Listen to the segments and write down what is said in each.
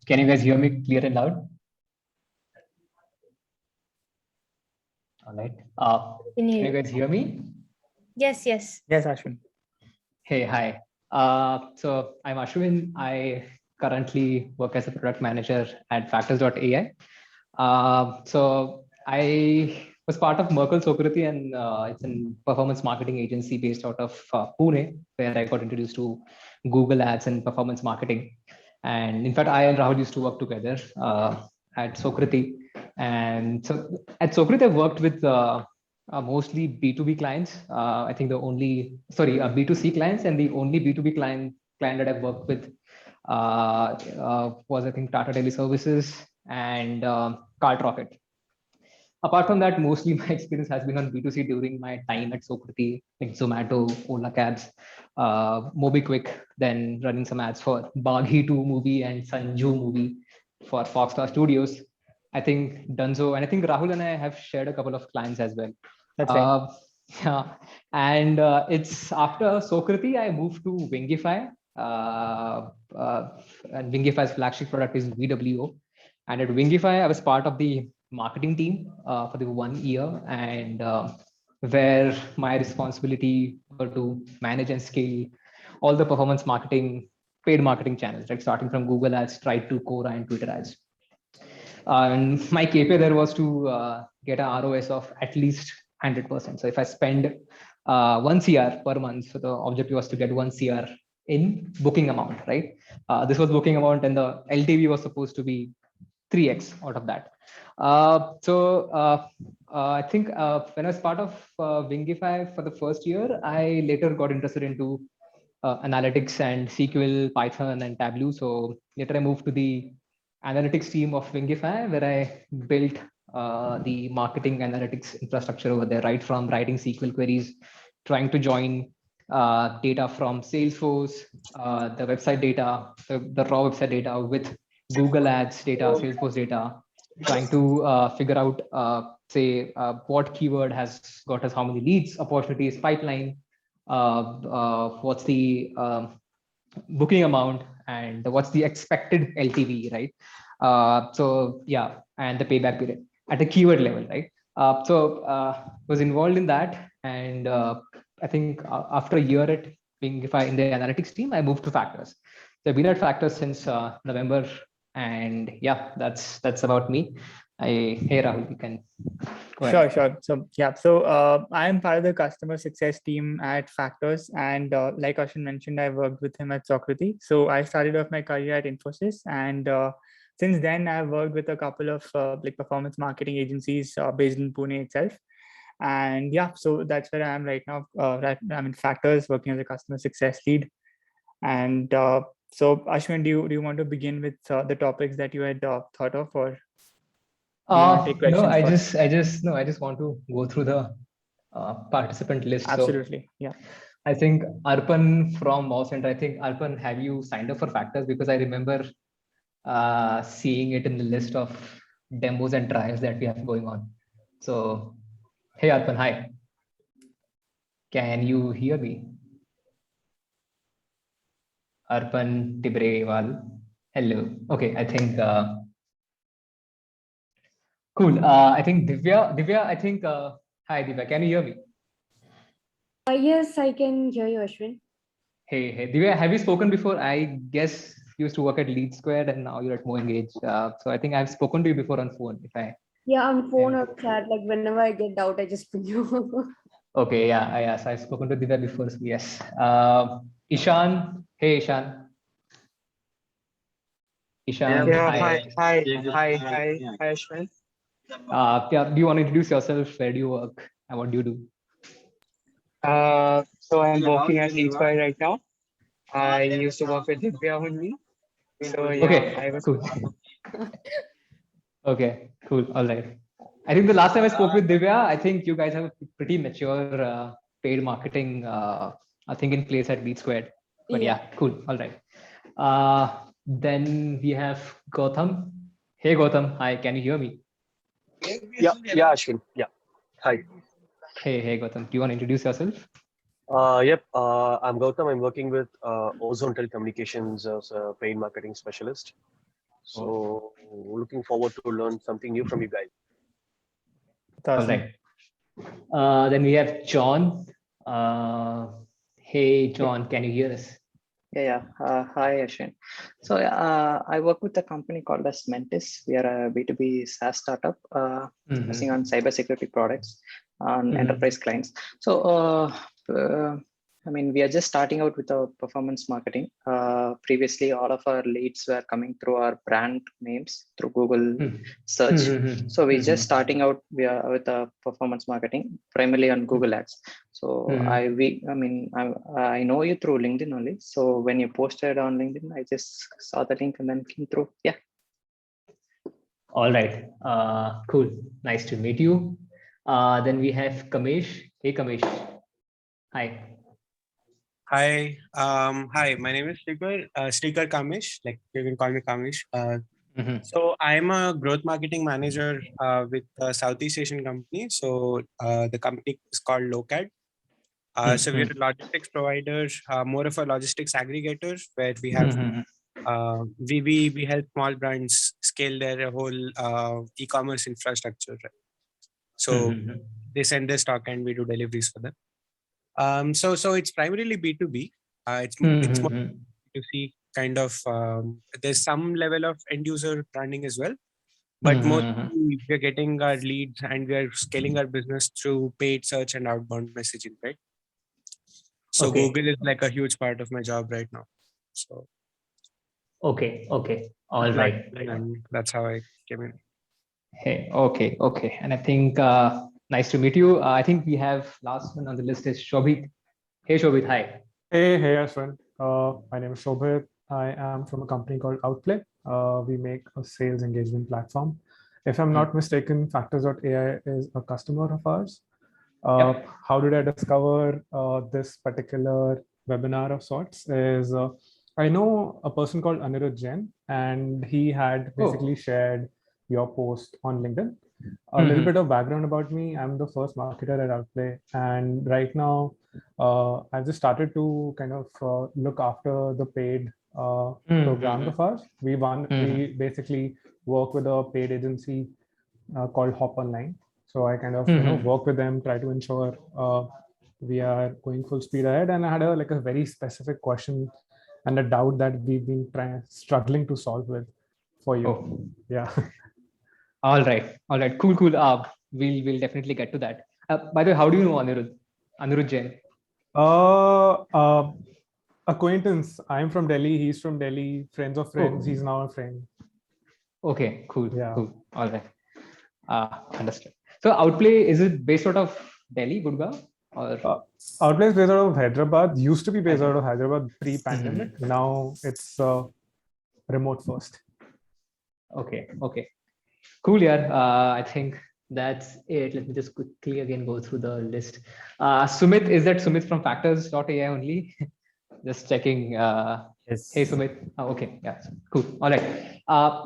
Can you guys hear me clear and loud? All right. Can you guys hear me? Yes. Yes, Ashwin. Hey, hi. So I'm Ashwin. I currently work as a product manager at Factors.ai. So I was part of Merkle Sokrati, and it's a performance marketing agency based out of Pune, where I got introduced to Google Ads and performance marketing. And in fact, I and Rahul used to work together at Sokrati. And so at Sokrati, I worked with mostly B2B clients. I think B2C clients, and the only B2B client that I've worked with was, I think, Tata Teleservices and Cart Rocket. Apart from that, mostly my experience has been on B2C during my time at Sokrati, like Zomato, Ola Cabs, MobiKwik, then running some ads for Baghi 2 movie and Sanju movie for Foxstar Studios. I think Dunzo, and I think Rahul and I have shared a couple of clients as well. That's right. Yeah, and it's after Sokrati, I moved to Wingify, and Wingify's flagship product is VWO. And at Wingify, I was part of the marketing team for the 1 year, and where my responsibility were to manage and scale all the performance marketing, paid marketing channels, right, starting from Google Ads, right to Quora and Twitter Ads. And my KPI there was to get an ROS of at least 100%. So if I spend 1 CR per month, so the objective was to get 1 CR in booking amount, right? This was booking amount, and the LTV was supposed to be 3x out of that. I think when I was part of Wingify for the first year, I later got interested into analytics and SQL, Python, and Tableau. So later I moved to the analytics team of Wingify, where I built the marketing analytics infrastructure over there, right from writing SQL queries, trying to join data from Salesforce, the website data, the raw website data with Google Ads data, Salesforce data, trying to figure out, what keyword has got us how many leads, opportunities, pipeline, what's the booking amount, and what's the expected LTV, right? And the payback period at a keyword level, right? Was involved in that, and I think after a year at Wingify in the analytics team, I moved to Factors. So I've been at Factors since November, and yeah, that's about me. Hey Rahul, you can go ahead. Sure. So I am part of the customer success team at Factors, and like Ashwin mentioned, I worked with him at Sokrati. So I started off my career at Infosys, and since then I've worked with a couple of like performance marketing agencies based in Pune itself. And yeah, so that's where I am right now. I'm in Factors, working as a customer success lead. And so Ashwin, do you want to begin with the topics that you had thought of, or do you want to take questions? I just want to go through the participant list. Absolutely. So, yeah. I think Arpan from Mouse Center. I think Arpan, have you signed up for Factors? Because I remember seeing it in the list of demos and trials that we have going on. So, hey Arpan, hi. Can you hear me? Arpan Tibrewal. Hello. Okay, I think cool. I think Divya, I think hi Divya, can you hear me? Yes, I can hear you, Ashwin. Hey Divya, have you spoken before? I guess you used to work at Lead Squared and now you're at MoEngage. So I think I've spoken to you before on phone. Yeah, on phone or chat, like whenever I get doubt, I just ping you. Okay, yeah, so I've spoken to Divya before, so yes. Ishan, hey Ishan. Ishan, Yeah, hi. hi, Ashwin. Do you want to introduce yourself? Where do you work? And what do you do? So I'm working at Lead Square right now. I used to work with Divya only. So yeah, Okay, cool. Okay, cool. All right. I think the last time I spoke with Divya, I think you guys have a pretty mature paid marketing, I think, in place at Lead Squared. But yeah, cool. All right. Then we have Gautam. Hey Gautam, hi. Can you hear me? Yeah, Ashwin. Yeah. Hi. Hey Gautam. Do you want to introduce yourself? Yep. I'm Gautam. I'm working with Ozone Telecommunications as a paid marketing specialist. So looking forward to learn something new from you guys. All right. Then we have John. Hey, John, can you hear us? Yeah. Hi, Ashwin. So I work with a company called as Mentis. We are a B2B SaaS startup focusing on cybersecurity products on enterprise clients. So I mean, we are just starting out with our performance marketing. Previously, all of our leads were coming through our brand names through Google search. So we're just starting out with the performance marketing primarily on Google Ads. So I know you through LinkedIn only. So when you posted on LinkedIn, I just saw the link and then came through. Yeah. All right. Cool. Nice to meet you. Then we have Kamesh. Hey, Kamesh. Hi. Hi. Hi. My name is Srikar Kamesh. Like you can call me Kamesh. So I'm a growth marketing manager with a Southeast Asian company. So the company is called Locad. So we're a logistics provider, more of a logistics aggregator, where we have we help small brands scale their whole e-commerce infrastructure. Right? So they send their stock and we do deliveries for them. So it's primarily B2B. It's more B2C kind of. There's some level of end user branding as well, but mostly we're getting our leads and we are scaling our business through paid search and outbound messaging, right? So Google is like a huge part of my job right now. So okay. All right. And that's how I came in. Hey, okay. And I think nice to meet you. I think we have last one on the list is Shobhit. Hey, Shobhit. Hi. Hey, Ashwin. My name is Shobhit. I am from a company called Outplay. We make a sales engagement platform. If I'm not mistaken, Factors.ai is a customer of ours. How did I discover this particular webinar of sorts is I know a person called Anirudh Jain, and he had basically shared your post on LinkedIn. A little bit of background about me. I'm the first marketer at Outplay, and right now I've just started to kind of look after the paid programs of ours. We basically work with a paid agency called Hop Online. So I kind of work with them, try to ensure we are going full speed ahead. And I had a very specific question and a doubt that we've been struggling to solve with for you. Yeah. All right. Cool. We'll definitely get to that. By the way, how do you know Anirudh Jain? Acquaintance. I'm from Delhi. He's from Delhi. Friends of friends. He's now a friend. Okay. Cool. Yeah. Cool. All right. Understood. So Outplay, is it based out of Delhi, Gurgaon, or Outplay is based out of Hyderabad. Used to be based out of Hyderabad pre-pandemic. Now it's remote first. Okay. Cool. Yeah. I think that's it. Let me just quickly again go through the list. Sumit, is that Sumit from Factors.ai only? Just checking. Yes. Hey, Sumit. Okay. Yeah. Cool. All right.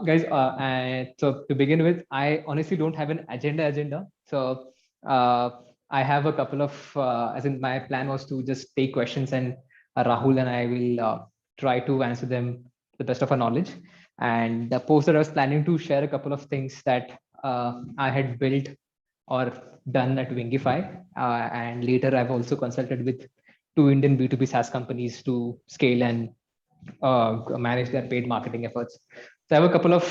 Guys, and so to begin with, I honestly don't have an agenda. So I have a couple of, as in my plan was to just take questions, and Rahul and I will try to answer them to the best of our knowledge. And the post that I was planning to share a couple of things that I had built or done at Wingify. And later I've also consulted with 2 Indian B2B SaaS companies to scale and manage their paid marketing efforts. So I have a couple of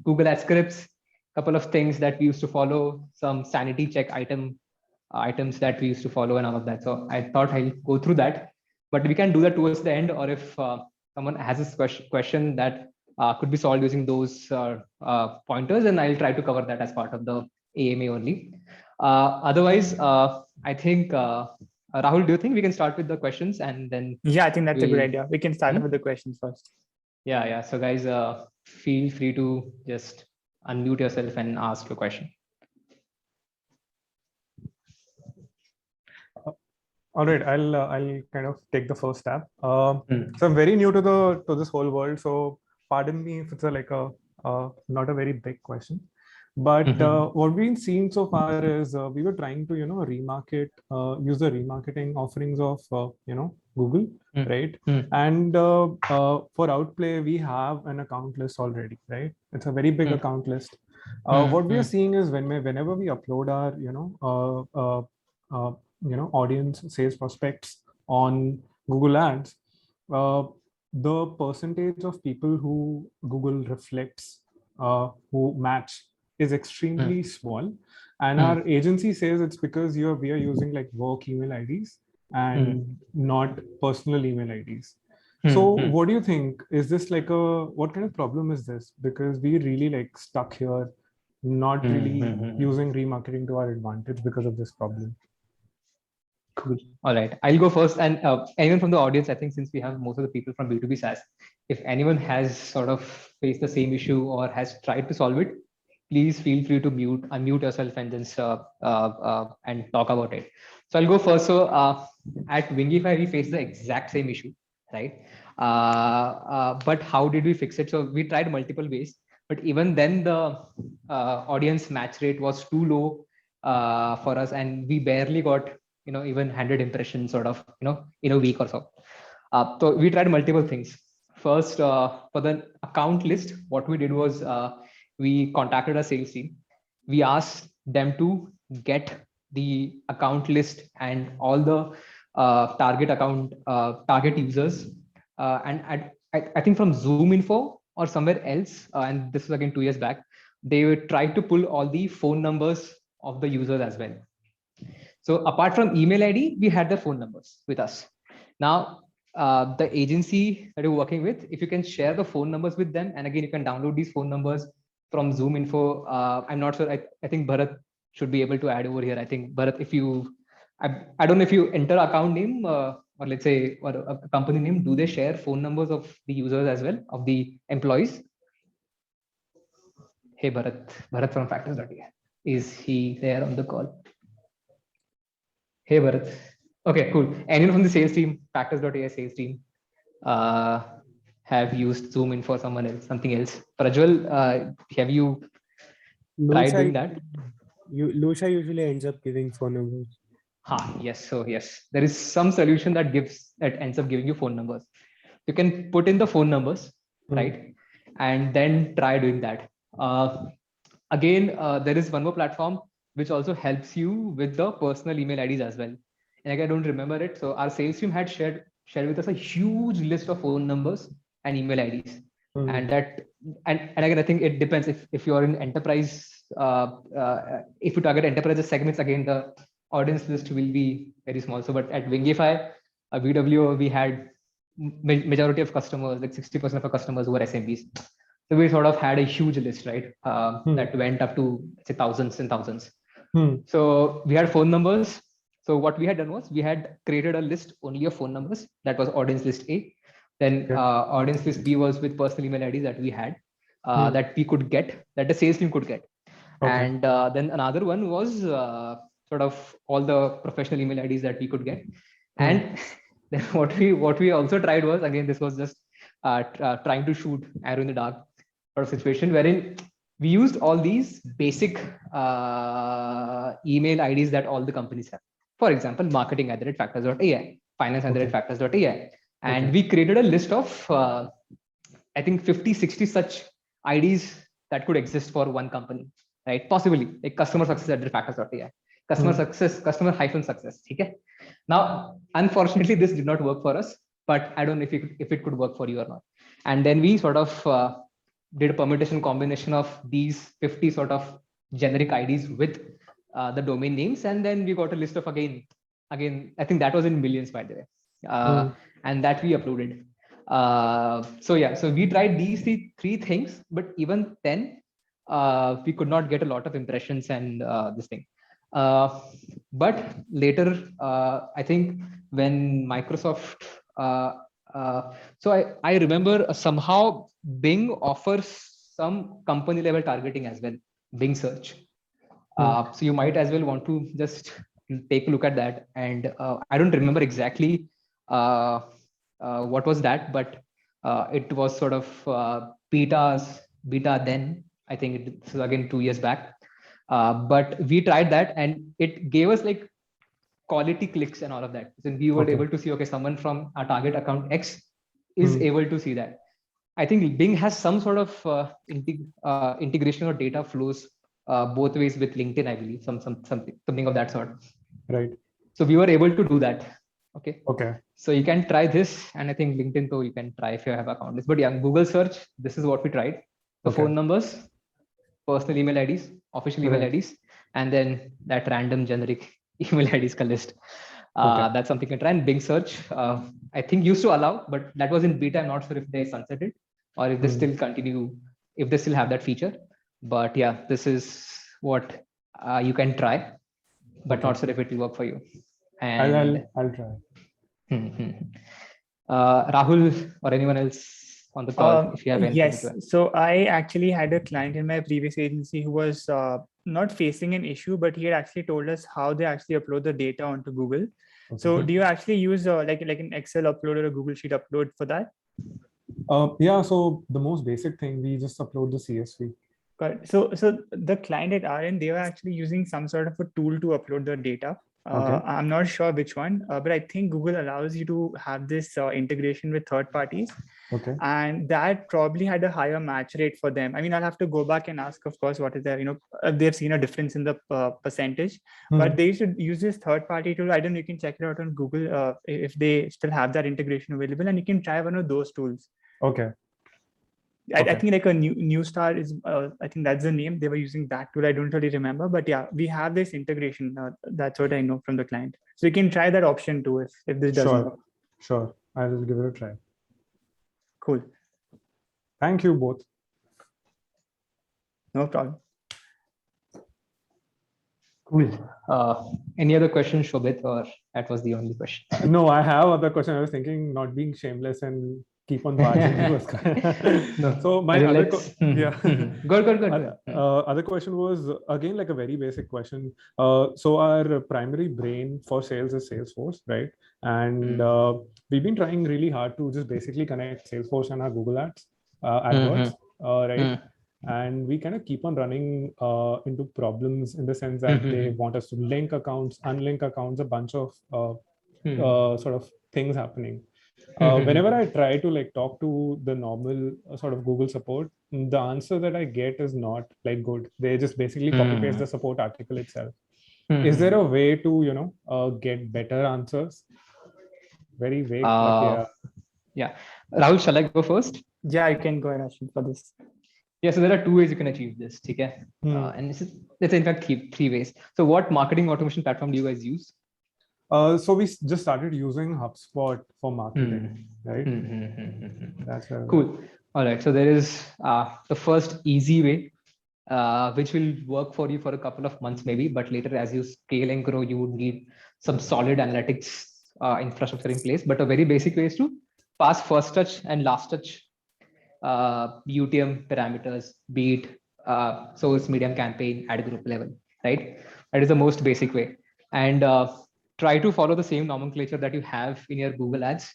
Google Ads scripts, couple of things that we used to follow, some sanity check items that we used to follow and all of that. So I thought I'll go through that, but we can do that towards the end, or if someone has a question that could be solved using those pointers, and I'll try to cover that as part of the AMA only. Otherwise, I think, Rahul, do you think we can start with the questions and then? Yeah, I think that's a good idea. We can start with the questions first. Yeah. So guys, feel free to just unmute yourself and ask your question. All right, I'll kind of take the first step. So I'm very new to this whole world, so pardon me if it's not a very big question. But Mhm. what we've seen so far is we were trying to, remarket, use the remarketing offerings of, Google, Mm. right? Mm. And for Outplay, we have an account list already, right? It's a very big Mm. account list. Mm. What we are Mm. seeing is whenever we upload our, audience sales prospects on Google Ads, the percentage of people who Google reflects, who match, is extremely small. And Mm. our agency says it's because we are using like work email IDs and not personal email IDs. So Mm. what do you think? Is this like what kind of problem is this? Because we really like stuck here, not really Mm. using remarketing to our advantage because of this problem. Cool. All right. I'll go first. And anyone from the audience, I think since we have most of the people from B2B SaaS, if anyone has sort of faced the same issue or has tried to solve it, please feel free to unmute yourself and just and talk about it. So I'll go first. So at Wingify, we faced the exact same issue, right? But how did we fix it? So we tried multiple ways, but even then the audience match rate was too low for us, and we barely got even 100 impressions sort of in a week or so. So we tried multiple things. First, for the account list, what we did was we contacted a sales team. We asked them to get the account list and all the target users, and I think from Zoom Info or somewhere else, and this was again 2 years back, they would try to pull all the phone numbers of the users as well. So apart from email ID, we had their phone numbers with us. Now, the agency that you're working with, if you can share the phone numbers with them, and again, you can download these phone numbers from Zoom Info. I'm not sure. I think Bharat should be able to add over here. I think Bharat, if you, I don't know if you enter account name or let's say or a company name, do they share phone numbers of the users as well, of the employees? Hey Bharat from Factors.ai. Is he there on the call? Hey, Bharat. Okay, cool. Anyone from the sales team, Factors.ai sales team, have used Zoom in for someone else, something else? Prajwal, have you tried doing that? Lucia usually ends up giving phone numbers. Yes. So yes, there is some solution that ends up giving you phone numbers. You can put in the phone numbers, right? And then try doing that. Again, there is one more platform which also helps you with the personal email IDs as well. And like, I don't remember it. So our sales team had shared with us a huge list of phone numbers and email IDs. And that, and again, I think it depends if you're in enterprise, if you target enterprise segments, again, the audience list will be very small. So, but at Wingify, VWO, we had majority of customers, like 60% of our customers were SMBs. So we sort of had a huge list, right? That went up to say thousands and thousands. So we had phone numbers. So what we had done was we had created a list only of phone numbers. That was audience list A. Then audience list B was with personal email IDs that we had, that we could get, that the sales team could get. Okay. And then another one was sort of all the professional email IDs that we could get. And then what we also tried was, again, this was just trying to shoot arrow in the dark sort of situation, wherein we used all these basic email IDs that all the companies have. For example, marketing@factors.ai, finance@factors.ai. And we created a list of, I think 50, 60 such IDs that could exist for one company, right? Possibly like customer success@factors.ai, customer success, customer-success. Okay. Now, unfortunately, this did not work for us, but I don't know if it could work for you or not. And then we sort of did a permutation combination of these 50 sort of generic IDs with the domain names. And then we got a list of, again, I think that was in millions, by the way. And that we uploaded. So yeah, so we tried these three things, but even then we could not get a lot of impressions and this thing. But later, I think when Microsoft, so I remember somehow Bing offers some company level targeting as well, Bing search. So you might as well want to just take a look at that. And I don't remember exactly what was that, but it was sort of beta then, I think this is again 2 years back. But we tried that and it gave us like quality clicks and all of that. So we were Okay. able to see, okay, someone from our target account X is able to see that. I think Bing has some sort of integration or data flows both ways with LinkedIn, I believe, something of that sort. Right. So we were able to do that. Okay. Okay. So you can try this, and I think LinkedIn though you can try if you have account list. But yeah, Google search, this is what we tried. The Okay. phone numbers, personal email IDs, official email Right. IDs, and then that random generic email IDs ka list. Okay. That's something you can try. And Bing search, I think used to allow, but that was in beta. I'm not sure if they sunsetted or if they still continue, if they still have that feature. But yeah, this is what you can try, but Okay. not sure if it will work for you. And I'll try. Rahul or anyone else on the call, if you have anything Yes. to add. So I actually had a client in my previous agency who was not facing an issue, but he had actually told us how they actually upload the data onto Google. So do you actually use like an Excel upload or a Google Sheet upload for that? Yeah, so the most basic thing, we just upload the CSV. Correct. So the client at our end, they were actually using some sort of a tool to upload the data. Okay. I'm not sure which one, but I think Google allows you to have this integration with third parties. Okay. And that probably had a higher match rate for them. I mean, I'll have to go back and ask, of course, what is there, if they've seen a difference in the percentage, but they should use this third party tool. I don't know, you can check it out on Google if they still have that integration available, and you can try one of those tools. Okay. I think like a new star is, I think that's the name. They were using that tool. I don't really remember, but yeah, we have this integration. That's what I know from the client. So you can try that option too if this doesn't work. Sure. I'll give it a try. Cool. Thank you both. No problem. Cool. Any other questions, Shobit, or that was the only question? No, I have other question. I was thinking not being shameless and keep on barging into No. So my other Good. Other question was again like a very basic question. So our primary brain for sales is Salesforce, right? And we've been trying really hard to just basically connect Salesforce and our Google Ads AdWords, right? And we kind of keep on running into problems in the sense that they want us to link accounts, unlink accounts, a bunch of sort of things happening. Whenever I try to like talk to the normal sort of Google support, the answer that I get is not like good. They just basically copy paste the support article itself. Is there a way to, get better answers? Very vague, but yeah. Rahul, shall I go first? Yeah, you can go ahead for this. Yeah, so there are 2 ways you can achieve this. Okay? And let's in fact keep 3 ways. So what marketing automation platform do you guys use? So we just started using HubSpot for marketing, right? That's cool. All right. So there is the first easy way, which will work for you for a couple of months maybe, but later as you scale and grow, you would need some solid analytics infrastructure in place. But a very basic way is to pass first touch and last touch UTM parameters, be it source, medium, campaign, ad group level, right? That is the most basic way. And try to follow the same nomenclature that you have in your Google Ads.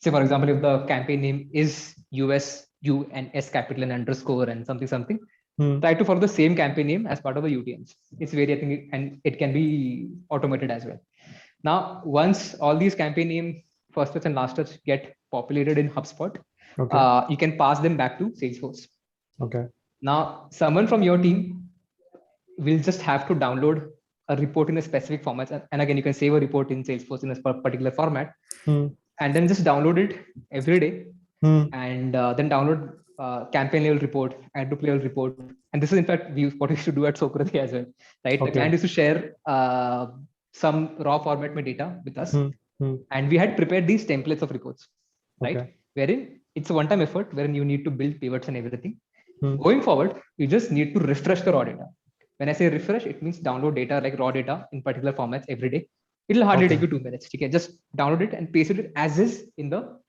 Say, for example, if the campaign name is US, U and S capital and underscore and something, try to follow the same campaign name as part of the UTMs. It's very, I think, and it can be automated as well. Now, once all these campaign name, first touch and last touch get populated in HubSpot, you can pass them back to Salesforce. Okay. Now, someone from your team will just have to download a report in a specific format. And again, you can save a report in Salesforce in a particular format, and then just download it every day, and then download campaign level report, ad group level report. And this is in fact what we should do at Socrates as well, right? The client is to share some raw format data with us, and we had prepared these templates of reports, right? Wherein it's a one-time effort, wherein you need to build pivots and everything. Going forward, you just need to refresh the raw data. When I say refresh, it means download data like raw data in particular formats every day. It'll hardly take you 2 minutes. Okay, just download it and paste it as is in the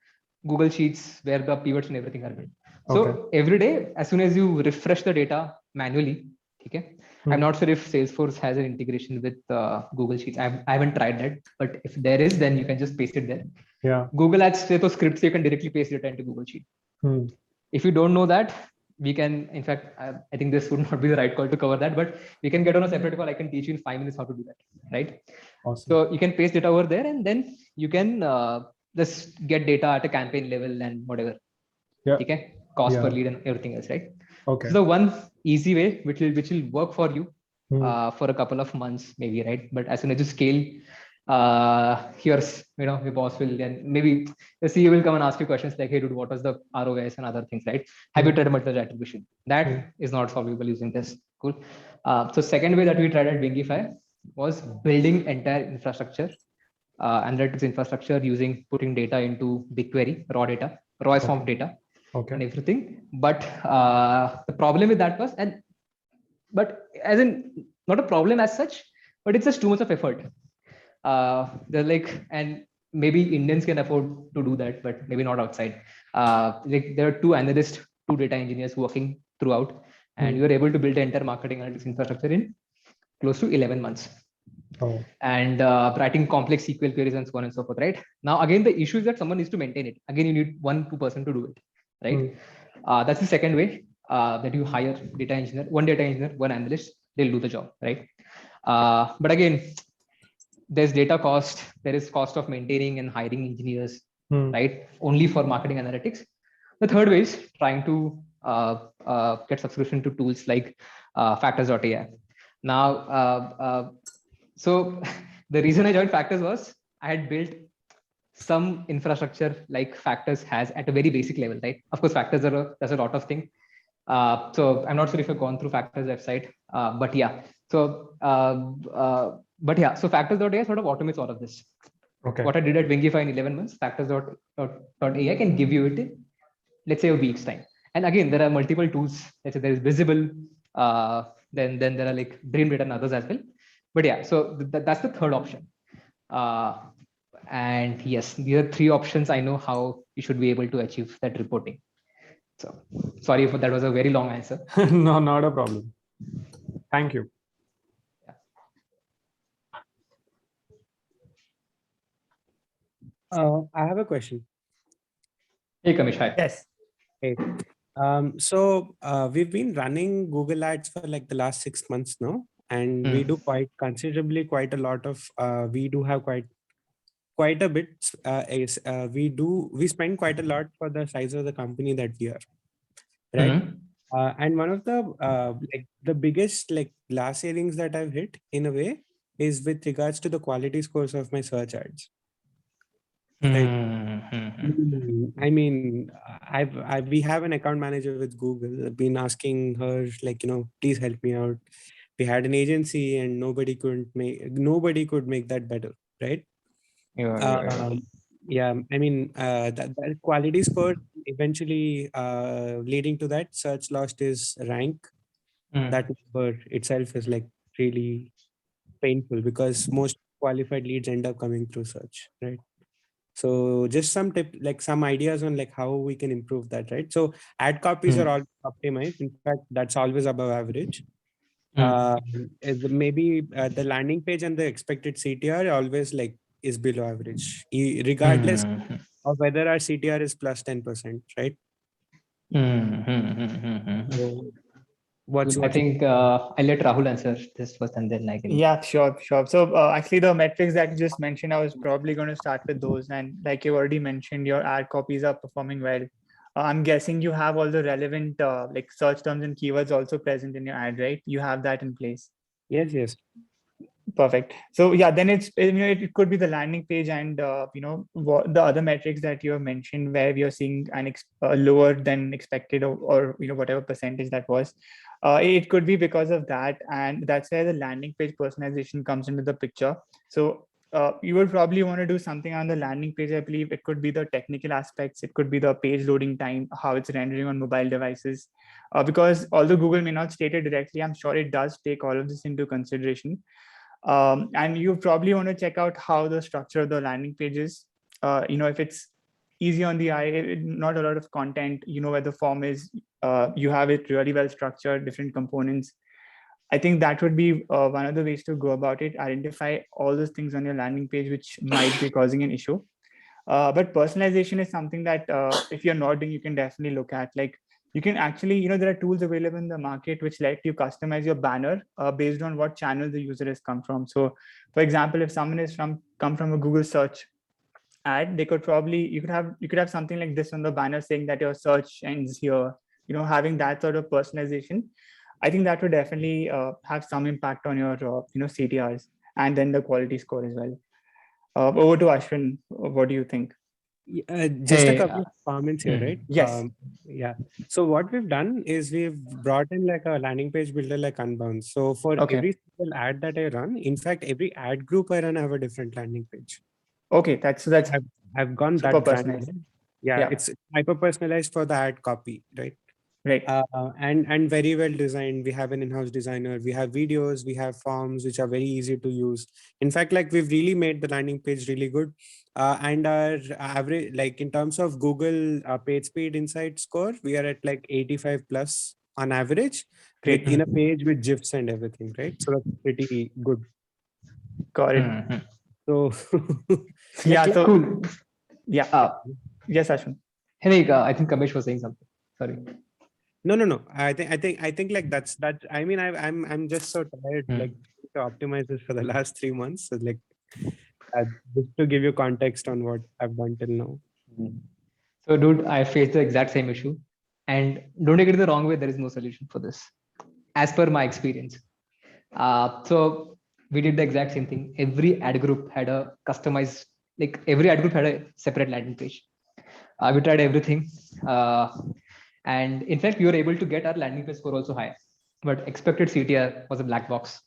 Google Sheets where the pivots and everything are built. So every day, as soon as you refresh the data manually, okay. I'm not sure if Salesforce has an integration with Google Sheets. I haven't tried that, but if there is, then you can just paste it there. Yeah. Google Ads say those scripts, you can directly paste data into Google Sheet. If you don't know that, we can, in fact, I think this would not be the right call to cover that, but we can get on a separate call. I can teach you in 5 minutes how to do that, right? Awesome. So you can paste data over there, and then you can just get data at a campaign level and whatever. Yeah. Okay, cost per Yeah. lead and everything else, right? Okay. So the one easy way, which will work for you Hmm. for a couple of months, maybe, right? But as soon as you scale, here's, your boss will, and maybe the CEO will come and ask you questions like, hey, dude, what was the ROS and other things, right? Have you tried multiple attribution? That is not solvable using this. Cool. So second way that we tried at Wingify was building entire infrastructure, analytics infrastructure, putting data into BigQuery, raw data, raw form data, and everything. But the problem with that was, but as in, not a problem as such, but it's just too much of effort. They're like, and maybe Indians can afford to do that, but maybe not outside. Like there are 2 analysts, 2 data engineers working throughout, and you are able to build the entire marketing analytics infrastructure in close to 11 months. Oh. And writing complex SQL queries and so on and so forth, right? Now, again, the issue is that someone needs to maintain it. Again, you need 1-2 person to do it, right? That's the second way, that you hire data engineer, 1 data engineer, 1 analyst, they'll do the job, right? But again, there's data cost, there is cost of maintaining and hiring engineers, right? Only for marketing analytics. The third way is trying to get subscription to tools like Factors.ai. Now, so the reason I joined Factors was I had built some infrastructure like Factors has at a very basic level, right? Of course, Factors there's a lot of things. So I'm not sure if you've gone through Factors website, but yeah. So, so Factors.ai sort of automates all of this. Okay. What I did at Wingify in 11 months, Factors.ai can give you it in, let's say, a week's time. And again, there are multiple tools. Let's say there is Visible, then there are like Dream Data and others as well. But yeah, so that's the third option. And yes, these are 3 options I know how you should be able to achieve that reporting. So sorry if that was a very long answer. No, not a problem. Thank you. I have a question. Hey, Kamish, hi. Yes. Hey. So we've been running Google Ads for like the last 6 months now, and we do quite a lot of, we do have quite a bit. We spend quite a lot for the size of the company that we are, right? And one of the like the biggest like glass ceilings that I've hit in a way is with regards to the quality scores of my search ads. Right. I mean, we have an account manager with Google. I've been asking her, like, please help me out. We had an agency and nobody could make that better, right? Yeah. I mean, that quality score eventually leading to that search lost is rank. That number itself is like really painful because most qualified leads end up coming through search, right? So just some some ideas on like how we can improve that, right? So ad copies are all optimized. In fact, that's always above average. Maybe the landing page and the expected CTR always like is below average, regardless of whether our CTR is plus 10%, right? I think I'll let Rahul answer this first and then I can. Yeah, sure. So actually the metrics that you just mentioned, I was probably going to start with those. And like you already mentioned, your ad copies are performing well. I'm guessing you have all the relevant like search terms and keywords also present in your ad, right? You have that in place. Yes. Perfect. So yeah, then it could be the landing page and the other metrics that you have mentioned where we are seeing a lower than expected or whatever percentage that was. It could be because of that, and that's where the landing page personalization comes into the picture. So you would probably want to do something on the landing page. I believe it could be the technical aspects, it could be the page loading time, how it's rendering on mobile devices, because although Google may not state it directly, I'm sure it does take all of this into consideration. And you probably want to check out how the structure of the landing page is. If it's easy on the eye, not a lot of content, where the form is, you have it really well structured, different components. I think that would be one of the ways to go about it. Identify all those things on your landing page which might be causing an issue. But personalization is something that if you're not doing, you can definitely look at. Like you can actually, there are tools available in the market which let you customize your banner based on what channel the user has come from. So for example, if someone is come from a Google search ad, they could probably, you could have something like this on the banner saying that your search ends here, having that sort of personalization. I think that would definitely have some impact on your, CTRs and then the quality score as well. Over to Ashwin, what do you think? Just a couple of comments here, right? Yes. Yeah. So what we've done is we've brought in like a landing page builder like Unbound. So for every single ad that I run, in fact, every ad group I run, I have a different landing page. Okay, that's I've gone super that personalized. granular. Yeah, it's hyper personalized for the ad copy, right? Right. And very well designed. We have an in-house designer. We have videos. We have forms which are very easy to use. In fact, like we've really made the landing page really good. And our average, like in terms of Google page speed insight score, we are at like 85 plus on average. Great. In a page with GIFs and everything, right? So that's pretty good. Got it. So yeah, so cool. Yeah. Yes, Ashwin. Hey, I think Kamesh was saying something. Sorry. No. I think like that's. I mean, I'm just so tired like to optimize this for the last 3 months. So like, just to give you context on what I've done till now. So, dude, I faced the exact same issue, and don't take it the wrong way. There is no solution for this, as per my experience. So we did the exact same thing. Every ad group had a customized, like every ad group had a separate landing page. We tried everything. And in fact, we were able to get our landing page score also high, but expected CTR was a black box.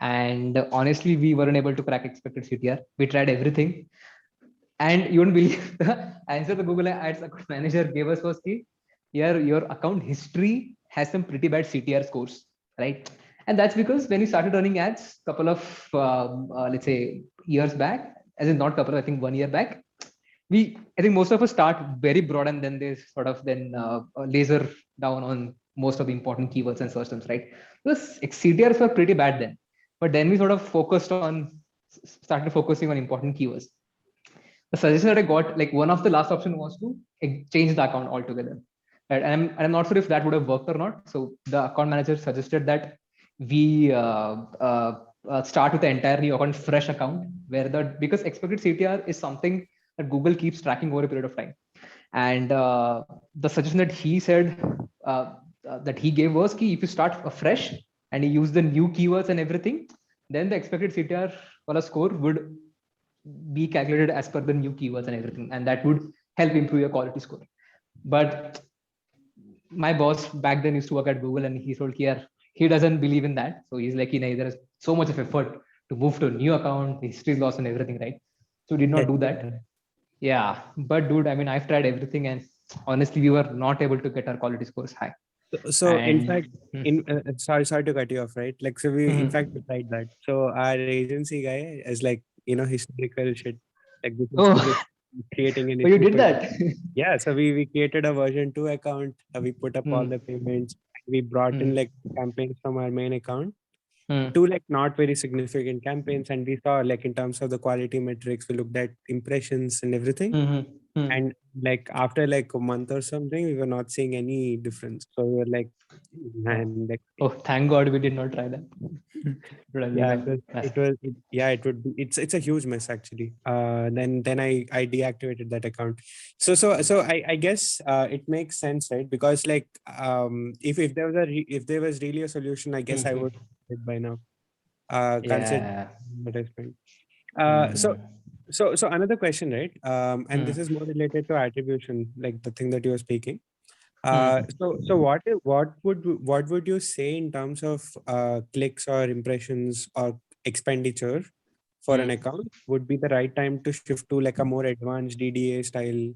And honestly, we weren't able to crack expected CTR. We tried everything. And you won't believe the answer the Google Ads account manager gave us was key. Your account history has some pretty bad CTR scores, right? And that's because when you started running ads, couple of, let's say years back, as in not couple, I think 1 year back, I think most of us start very broad and then they sort of then laser down on most of the important keywords and search terms, right? Because CTRs were pretty bad then, but then we sort of started focusing on important keywords. The suggestion that I got, like one of the last option was to change the account altogether. Right? And I'm not sure if that would have worked or not. So the account manager suggested that we start with the entire new account, fresh account, because expected CTR is something that Google keeps tracking over a period of time. And the suggestion that he said that he gave was if you start afresh and you use the new keywords and everything, then the expected CTR or score would be calculated as per the new keywords and everything, and that would help improve your quality score. But my boss back then used to work at Google, and he told he doesn't believe in that. So he's like, there is so much of effort to move to a new account, the history is lost and everything, right? So we did not do that. Yeah, but dude, I mean, I've tried everything, and honestly, we were not able to get our quality scores high. So in fact, sorry to cut you off, right? Like, so we in fact tried that. So our agency guy is like, historical shit. Like this is creating an. So you did that? Yeah. So we created a version 2 account. We put up all the payments. We brought in like campaigns from our main account. 2 like not very significant campaigns, and we saw like in terms of the quality metrics, we looked at impressions and everything. And like after like a month or something, we were not seeing any difference. So we were like, man, like, oh, thank God we did not try that. It's a huge mess actually. Then I deactivated that account. So I guess it makes sense, right? Because like if there was really a solution, I guess I would have it by now. Consider So another question, right? And this is more related to attribution, like the thing that you were speaking. So what would you say in terms of clicks or impressions or expenditure for an account would be the right time to shift to like a more advanced DDA style,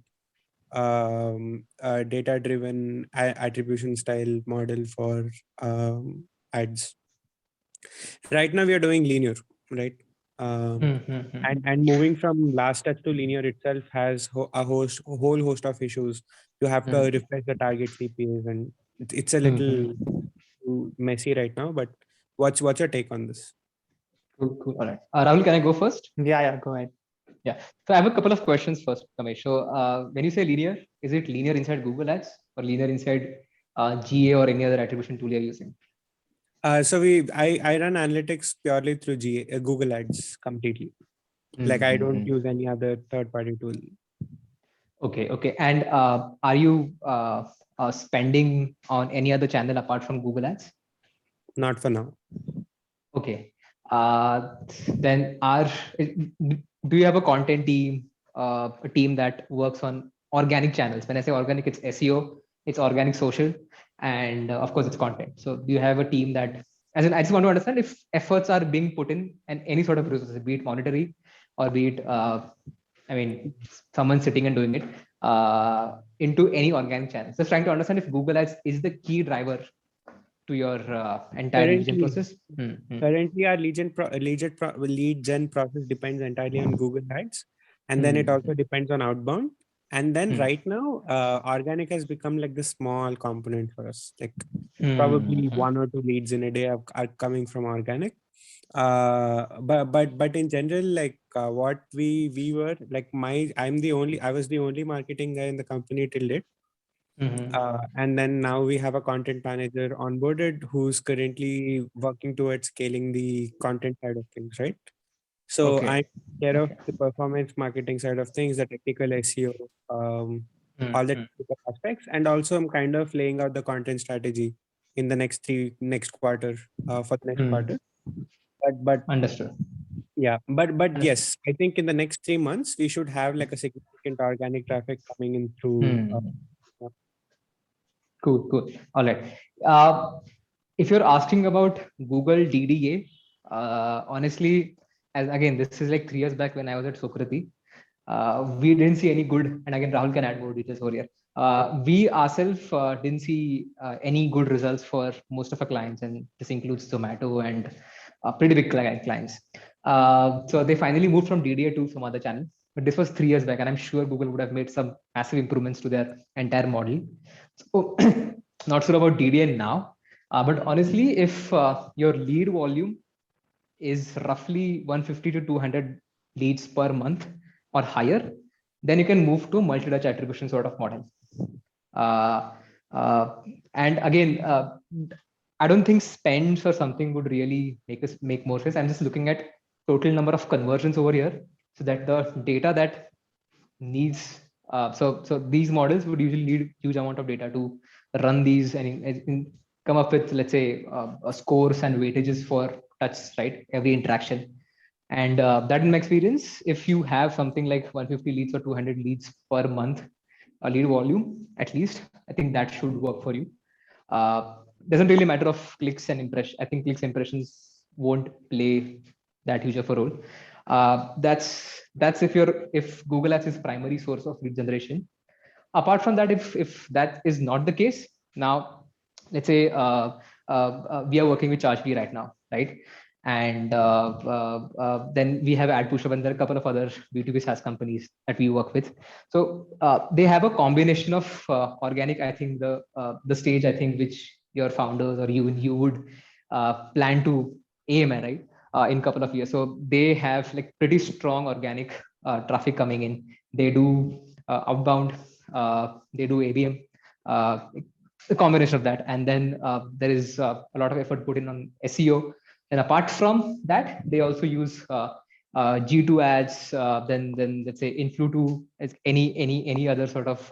data driven attribution style model for ads? Right now we are doing linear, right? And moving from last touch to linear itself has a whole host of issues. You have to refresh the target CPAs, and it's a little messy right now. But what's your take on this? Cool. All right, Rahul, can I go first? Yeah, go ahead. Yeah, so I have a couple of questions first, Kamesh. So when you say linear, is it linear inside Google Ads or linear inside GA or any other attribution tool you're using? So I run analytics purely through Google Ads completely. Like I don't use any other third-party tool. Okay. And are you spending on any other channel apart from Google Ads? Not for now. Okay. Then do you have a content team, a team that works on organic channels? When I say organic, it's SEO, it's organic social, and of course it's content. So do you have a team that, as in, I just want to understand if efforts are being put in and any sort of resources, be it monetary or be it, I mean, someone sitting and doing it into any organic channels. Just trying to understand if Google Ads is the key driver to your entire lead gen process. Currently, our lead gen process depends entirely on Google Ads, and then it also depends on outbound. And then right now, organic has become like the small component for us. Like probably 1 or 2 leads in a day are coming from organic. But in general, like what we were like, I was the only marketing guy in the company till date. And then now we have a content manager onboarded who's currently working towards scaling the content side of things, right? So I care of the performance marketing side of things, the technical SEO, all the technical aspects, and also I'm kind of laying out the content strategy in the next quarter for the next quarter. But understood. Yeah, but yes, I think in the next 3 months we should have like a significant organic traffic coming in through. Cool. All right. If you're asking about Google DDA, honestly, as again, this is like 3 years back when I was at Socrates. We didn't see any good, and again, Rahul can add more details over here. We ourselves didn't see any good results for most of our clients, and this includes Zomato and pretty big clients. So they finally moved from DDA to some other channel. But this was 3 years back, and I'm sure Google would have made some massive improvements to their entire model. So not sure about DDA now, but honestly, if your lead volume is roughly 150 to 200 leads per month or higher, then you can move to multi-touch attribution sort of model. And again, I don't think spends or something would really make more sense. I'm just looking at total number of conversions over here, so that the data that needs so these models would usually need huge amount of data to run these and come up with, let's say, scores and weightages for touch, right? Every interaction. And that in my experience, if you have something like 150 leads or 200 leads per month, a lead volume, at least, I think that should work for you. Doesn't really matter of clicks and impressions. I think clicks impressions won't play that huge of a role. That's if Google Ads is primary source of lead generation. Apart from that, if that is not the case, now let's say we are working with ChargeBee right now, right? And then we have AdPushup, and there are a couple of other B2B SaaS companies that we work with. So they have a combination of organic. I think the stage, I think, which your founders or you would plan to aim at, right? In a couple of years. So they have like pretty strong organic traffic coming in. They do outbound, they do ABM, a combination of that. And then there is a lot of effort put in on SEO. And apart from that, they also use G2 ads, then let's say Influ2, as any other sort of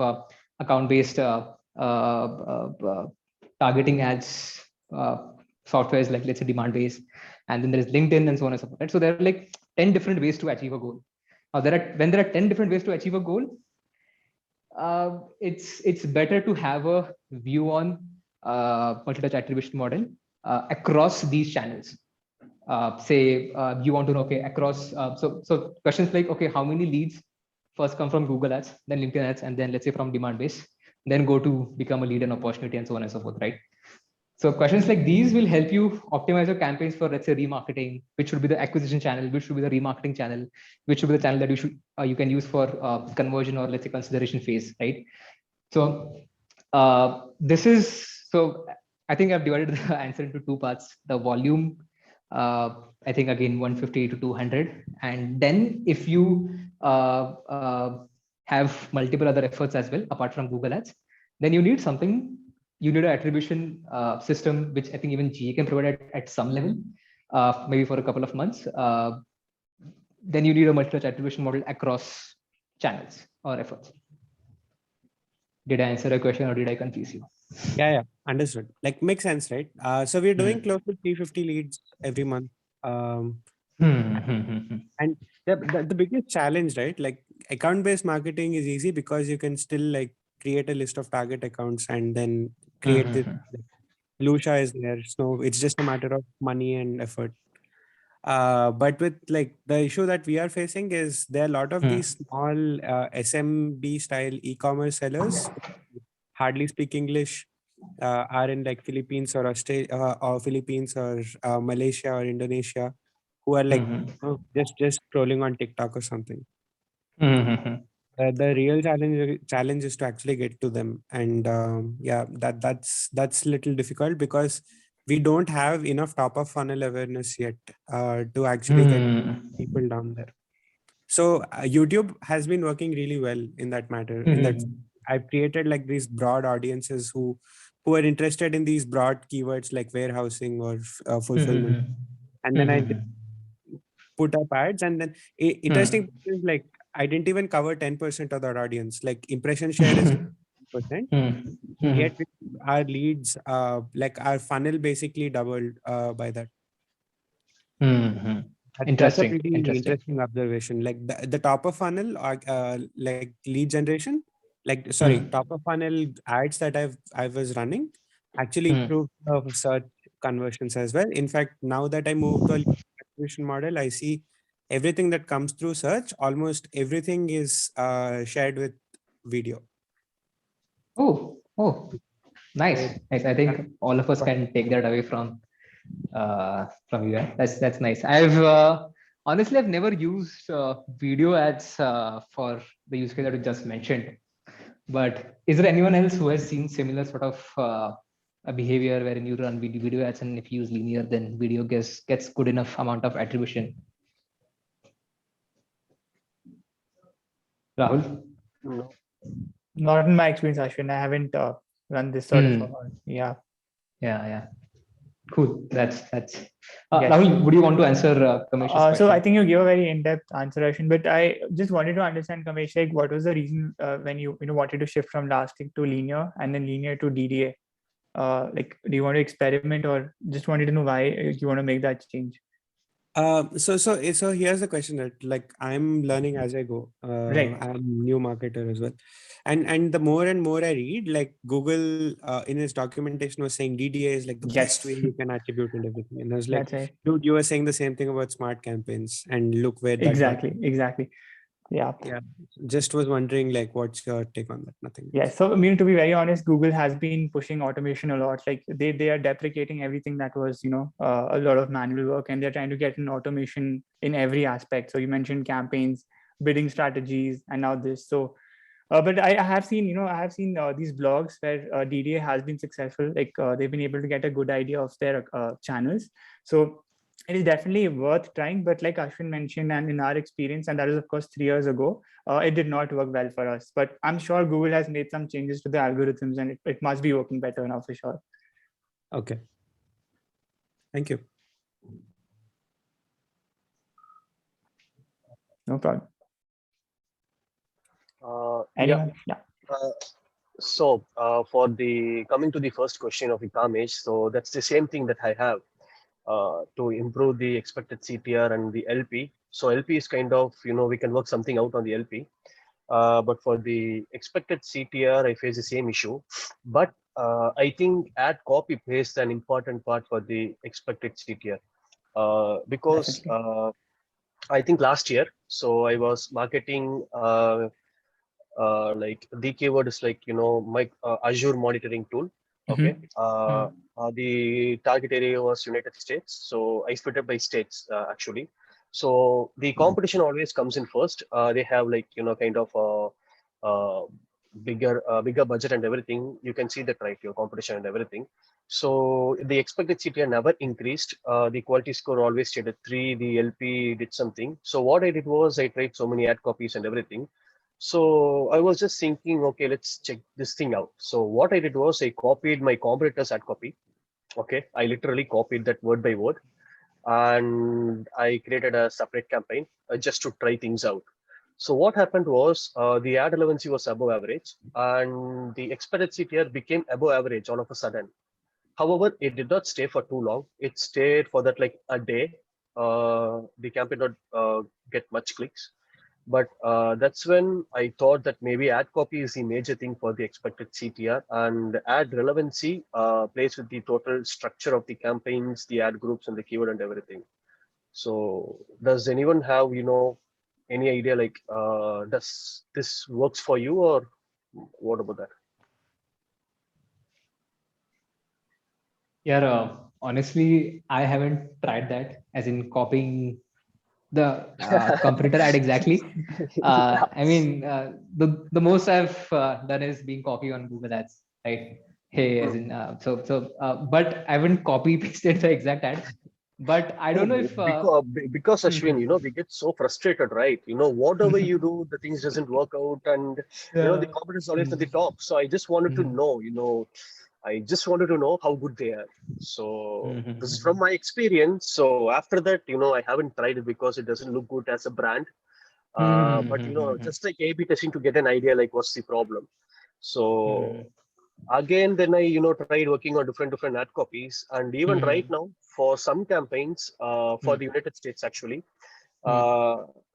account-based targeting ads softwares, like let's say demand-based, and then there is LinkedIn and so on and so forth. Right? So there are like 10 different ways to achieve a goal. Now when there are 10 different ways to achieve a goal, it's better to have a view on multi-touch attribution model across these channels. Say you want to know, okay, across so questions like, okay, how many leads first come from Google Ads, then LinkedIn ads, and then let's say from demand-based, then go to become a lead and opportunity, and so on and so forth, right? So questions like these will help you optimize your campaigns for, let's say, remarketing, which should be the acquisition channel, which should be the remarketing channel, which should be the channel that you can use for conversion or, let's say, consideration phase, right? So so I think I've divided the answer into 2 parts. The volume, I think again 150 to 200, and then if you have multiple other efforts as well apart from Google Ads, then you need something. You need an attribution system, which I think even GA can provide at some level, maybe for a couple of months. Then you need a multi-touch attribution model across channels or efforts. Did I answer a question or did I confuse you? Yeah, understood. Like, makes sense, right? So we're doing close to 350 leads every month. And the biggest challenge, right? Like, account-based marketing is easy because you can still like create a list of target accounts and then create this. Like, Lucia is there, so it's just a matter of money and effort. But with like the issue that we are facing is there are a lot of these small SMB style e-commerce sellers who hardly speak English, are in like Philippines or Australia or Philippines or Malaysia or Indonesia, who are like just scrolling on TikTok or something. The real challenge is to actually get to them, and yeah, that's little difficult because we don't have enough top of funnel awareness yet to actually get people down there. So YouTube has been working really well in that matter. In that I've created like these broad audiences who are interested in these broad keywords like warehousing or fulfillment, and then I put up ads, and then interesting is like I didn't even cover 10% of that audience. Like impression share is 10%. Yet our leads, like our funnel basically doubled by that. That's a pretty interesting observation. Like the top of funnel, like lead generation, like sorry, top of funnel ads that I was running actually improved search conversions as well. In fact, now that I moved to a lead acquisition model, I see everything that comes through search, almost everything is shared with video. Oh, nice. I think all of us can take that away from you. That's nice. Honestly, I've never used video ads for the use case that you just mentioned. But is there anyone else who has seen similar sort of a behavior wherein you run video ads, and if you use linear, then video gets good enough amount of attribution? Rahul? No. Not in my experience, Ashwin. I haven't run this sort of. Yeah. Cool. That's. Rahul, would you want to answer Kamesh's question? So I think you gave a very in-depth answer, Ashwin. But I just wanted to understand, Kamesh, like what was the reason when you wanted to shift from Elastic to linear and then linear to DDA? Like, do you want to experiment, or just wanted to know why you want to make that change? So here's the question that like I'm learning as I go. Right. I'm new marketer as well, and the more and more I read, like Google in its documentation was saying DDA is like the best way you can attribute and everything. And I was like, dude, you were saying the same thing about smart campaigns, and look where that exactly. Yeah. Just was wondering, like, what's your take on that? Nothing. Yeah. So I mean, to be very honest, Google has been pushing automation a lot. Like they are deprecating everything that was, a lot of manual work, and they're trying to get an automation in every aspect. So you mentioned campaigns, bidding strategies, and now this. So, but I have seen, these blogs where DDA has been successful. Like they've been able to get a good idea of their channels. So it is definitely worth trying, but like Ashwin mentioned, and in our experience, and that is of course 3 years ago, it did not work well for us. But I'm sure Google has made some changes to the algorithms, and it must be working better now for sure. Okay. Thank you. No problem. Anyone? Yeah. So for the coming to the first question of Kamesh, so that's the same thing that I have. To improve the expected CTR and the LP. So LP is kind of, we can work something out on the LP. But for the expected CTR, I face the same issue. But I think ad copy plays an important part for the expected CTR. Because I think last year, so I was marketing like the keyword is like, my Azure monitoring tool. Okay. The target area was United States. So I split it by states actually. So the competition always comes in first. They have like, kind of a bigger budget and everything. You can see that, right? Your competition and everything. So the expected CTR never increased. The quality score always stayed at 3. The LP did something. So what I did was I tried so many ad copies and everything. So I was just thinking, okay, let's check this thing out. So what I did was I copied my competitor's ad copy. Okay, I literally copied that word by word, and I created a separate campaign just to try things out. So what happened was the ad relevancy was above average, and the expected CTR became above average all of a sudden. However, it did not stay for too long. It stayed for that like a day. The campaign did not get much clicks. But that's when I thought that maybe ad copy is the major thing for the expected CTR, and ad relevancy plays with the total structure of the campaigns, the ad groups, and the keyword and everything. So, does anyone have any idea like does this works for you, or what about that? Yeah, honestly, I haven't tried that, as in copying the competitor ad exactly. I mean, the most I've done is being copy on Google Ads, right? Hey, as in but I haven't copy pasted the exact ad. But I don't know if Because Ashwin, we get so frustrated, right? Whatever you do, the things doesn't work out, and the competition is always at the top. So I just wanted to know, I just wanted to know how good they are. So this is from my experience. So after that, I haven't tried it because it doesn't look good as a brand. But just like A/B testing to get an idea, like what's the problem. So again, then I tried working on different ad copies, and even right now for some campaigns for the United States actually.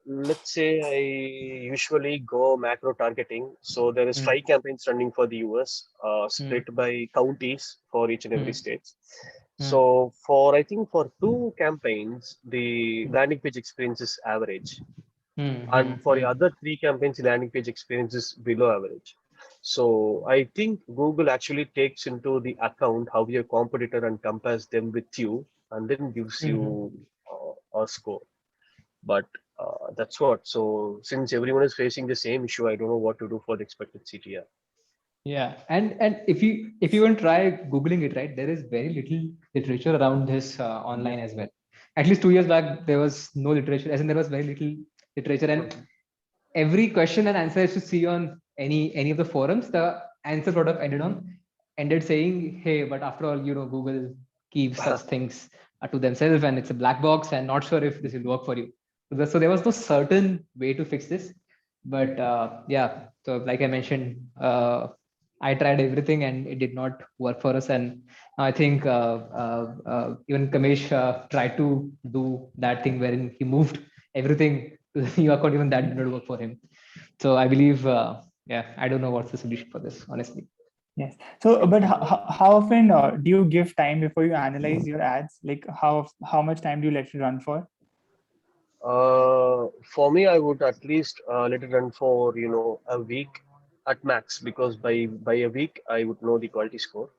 Let's say I usually go macro targeting. So there is 5 campaigns running for the US, split by counties for each and every state. So I think for 2 campaigns, the landing page experience is average. And for the other 3 campaigns, the landing page experience is below average. So I think Google actually takes into the account how your competitor and compares them with you, and then gives you a score. But that's what. So since everyone is facing the same issue, I don't know what to do for the expected CTR. Yeah, and if you even try googling it, right, there is very little literature around this online as well. At least 2 years back, there was no literature, as in there was very little literature, and every question and answer I should see on any of the forums, the answer sort of ended saying, hey, but after all, Google keeps such things to themselves, and it's a black box, and not sure if this will work for you. So there was no certain way to fix this. But yeah, so like I mentioned, I tried everything and it did not work for us. And I think even Kamesh tried to do that thing wherein he moved everything to the new account, even that did not work for him. So I believe, yeah, I don't know what's the solution for this, honestly. Yes. So, but how often do you give time before you analyze your ads? Like how much time do you let it run for? For me, I would at least let it run for a week at max, because by a week I would know the quality score.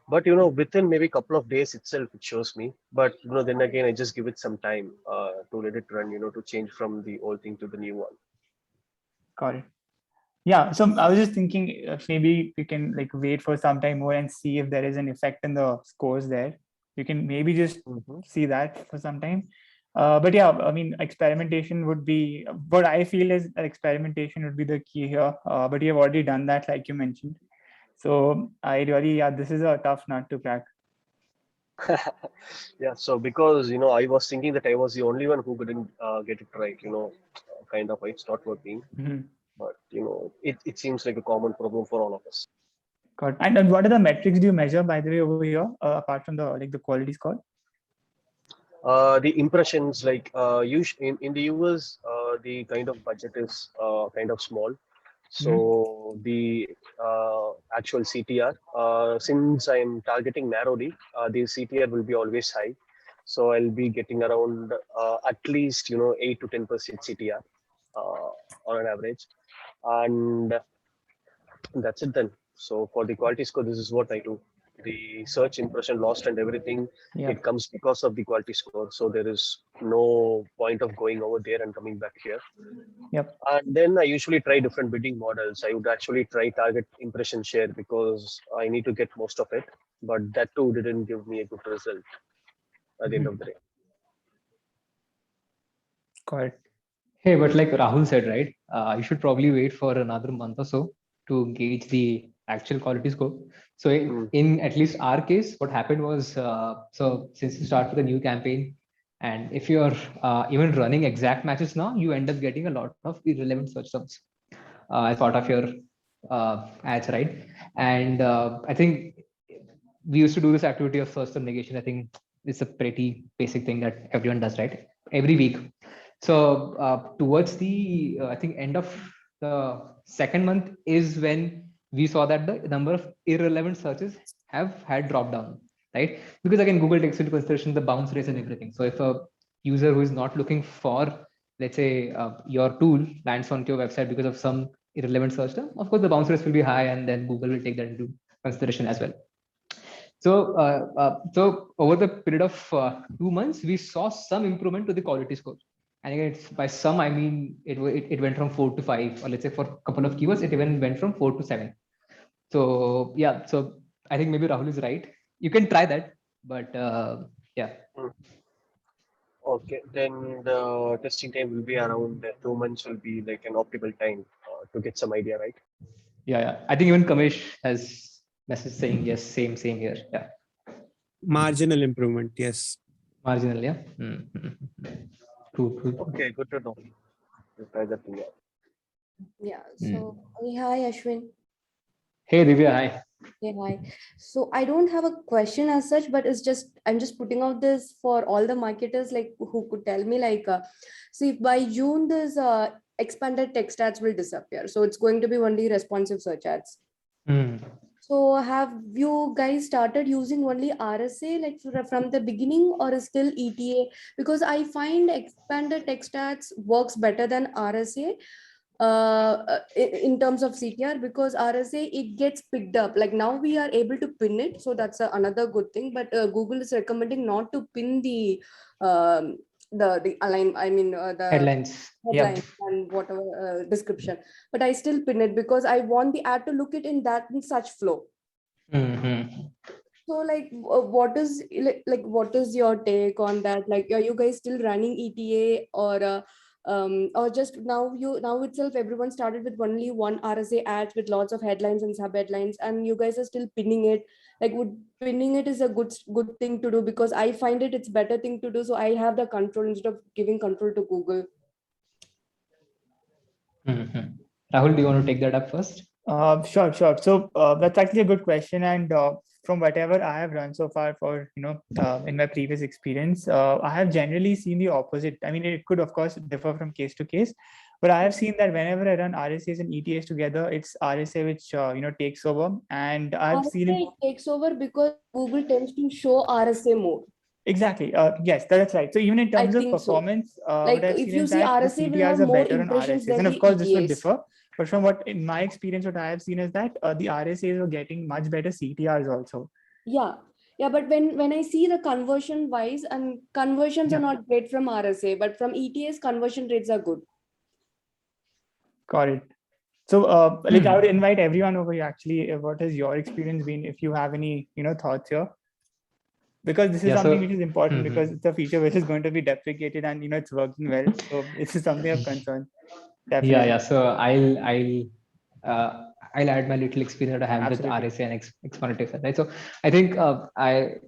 But within maybe a couple of days itself it shows me. But then again I just give it some time to let it run, to change from the old thing to the new one. Got it. Yeah. So I was just thinking if maybe we can like wait for some time more and see if there is an effect in the scores there. You can maybe just see that for some time. But yeah, I mean, experimentation would be what I feel is that experimentation would be the key here. But you have already done that, like you mentioned. So I really, yeah, this is a tough nut to crack. Yeah. So because I was thinking that I was the only one who couldn't get it right. Kind of it's not working. But it seems like a common problem for all of us. Got it. And what are the metrics do you measure, by the way, over here, apart from the quality score? The impressions, like in the US, the kind of budget is kind of small. So the actual CTR, since I'm targeting narrowly, the CTR will be always high. So I'll be getting around at least 8 to 10% CTR on an average, and that's it then. So for the quality score, this is what I do. The search impression lost and everything, it comes because of the quality score. So there is no point of going over there and coming back here. Yep. And then I usually try different bidding models. I would actually try target impression share because I need to get most of it. But that too didn't give me a good result at the end of the day. Got it. Hey, but like Rahul said, right? You should probably wait for another month or so to gauge the actual quality score. So in at least our case, what happened was, so since you start with a new campaign, and if you're even running exact matches now, you end up getting a lot of irrelevant search terms as part of your ads, right? And I think we used to do this activity of search term negation. I think it's a pretty basic thing that everyone does, right? Every week. So towards the I think end of the second month is when we saw that the number of irrelevant searches had dropped down, right? Because again, Google takes into consideration the bounce rates and everything. So if a user who is not looking for, let's say, your tool lands onto your website because of some irrelevant search term, of course the bounce rates will be high, and then Google will take that into consideration as well. So over the period of 2 months, we saw some improvement to the quality score. And again, it's by some, I mean, it went from 4 to 5, or let's say for a couple of keywords, it even went from 4 to 7. So yeah, so I think maybe Rahul is right. You can try that, but yeah. Okay, then the testing time will be around 2 months will be like an optimal time to get some idea, right? Yeah. I think even Kamesh has message saying yes, same here. Yeah. Marginal improvement, yes. Marginal, yeah. True. Okay, good to know. We'll try that thing out. Yeah. So, hi, Ashwin. Hey, Divya, hi. Yeah, hi. So I don't have a question as such, but it's just I'm just putting out this for all the marketers, like who could tell me, like, see, if by June this expanded text ads will disappear, so it's going to be only responsive search ads. So have you guys started using only RSA like from the beginning, or is still ETA? Because I find expanded text ads works better than RSA. In terms of CTR, because RSA it gets picked up, like now we are able to pin it, so that's another good thing, but Google is recommending not to pin the align, I mean the Headlines. headlines and whatever description, but I still pin it because I want the ad to look it in such flow. So like what is what is your take on that? Like, are you guys still running ETA, or just now itself everyone started with only one RSA ads with lots of headlines and sub headlines, and you guys are still pinning it? Like, would pinning it is a good thing to do? Because I find it's better thing to do, so I have the control instead of giving control to Google. Rahul, do you want to take that up first? Sure. So that's actually a good question, and from whatever I have run so far for, in my previous experience, I have generally seen the opposite. I mean, it could of course differ from case to case, but I have seen that whenever I run RSAs and ETAs together, it's RSA which takes over, and I've seen it takes over because Google tends to show RSA more. Exactly. Yes, that's right. So even in terms of performance, like if you see RSA will have more impressions than and of course this will differ. But from in my experience, what I have seen is that the RSAs are getting much better CTRs also. Yeah. But when I see the conversion wise, and conversions are not great from RSA, but from ETAs conversion rates are good. Got it. So I would invite everyone over here. Actually, what has your experience been? If you have any thoughts here. Because this is something which is important, because it's a feature which is going to be deprecated, and it's working well. So this is something of concern. Definitely. Yeah. So I'll add my little experience that I have with RSA and expanded, right? So I think I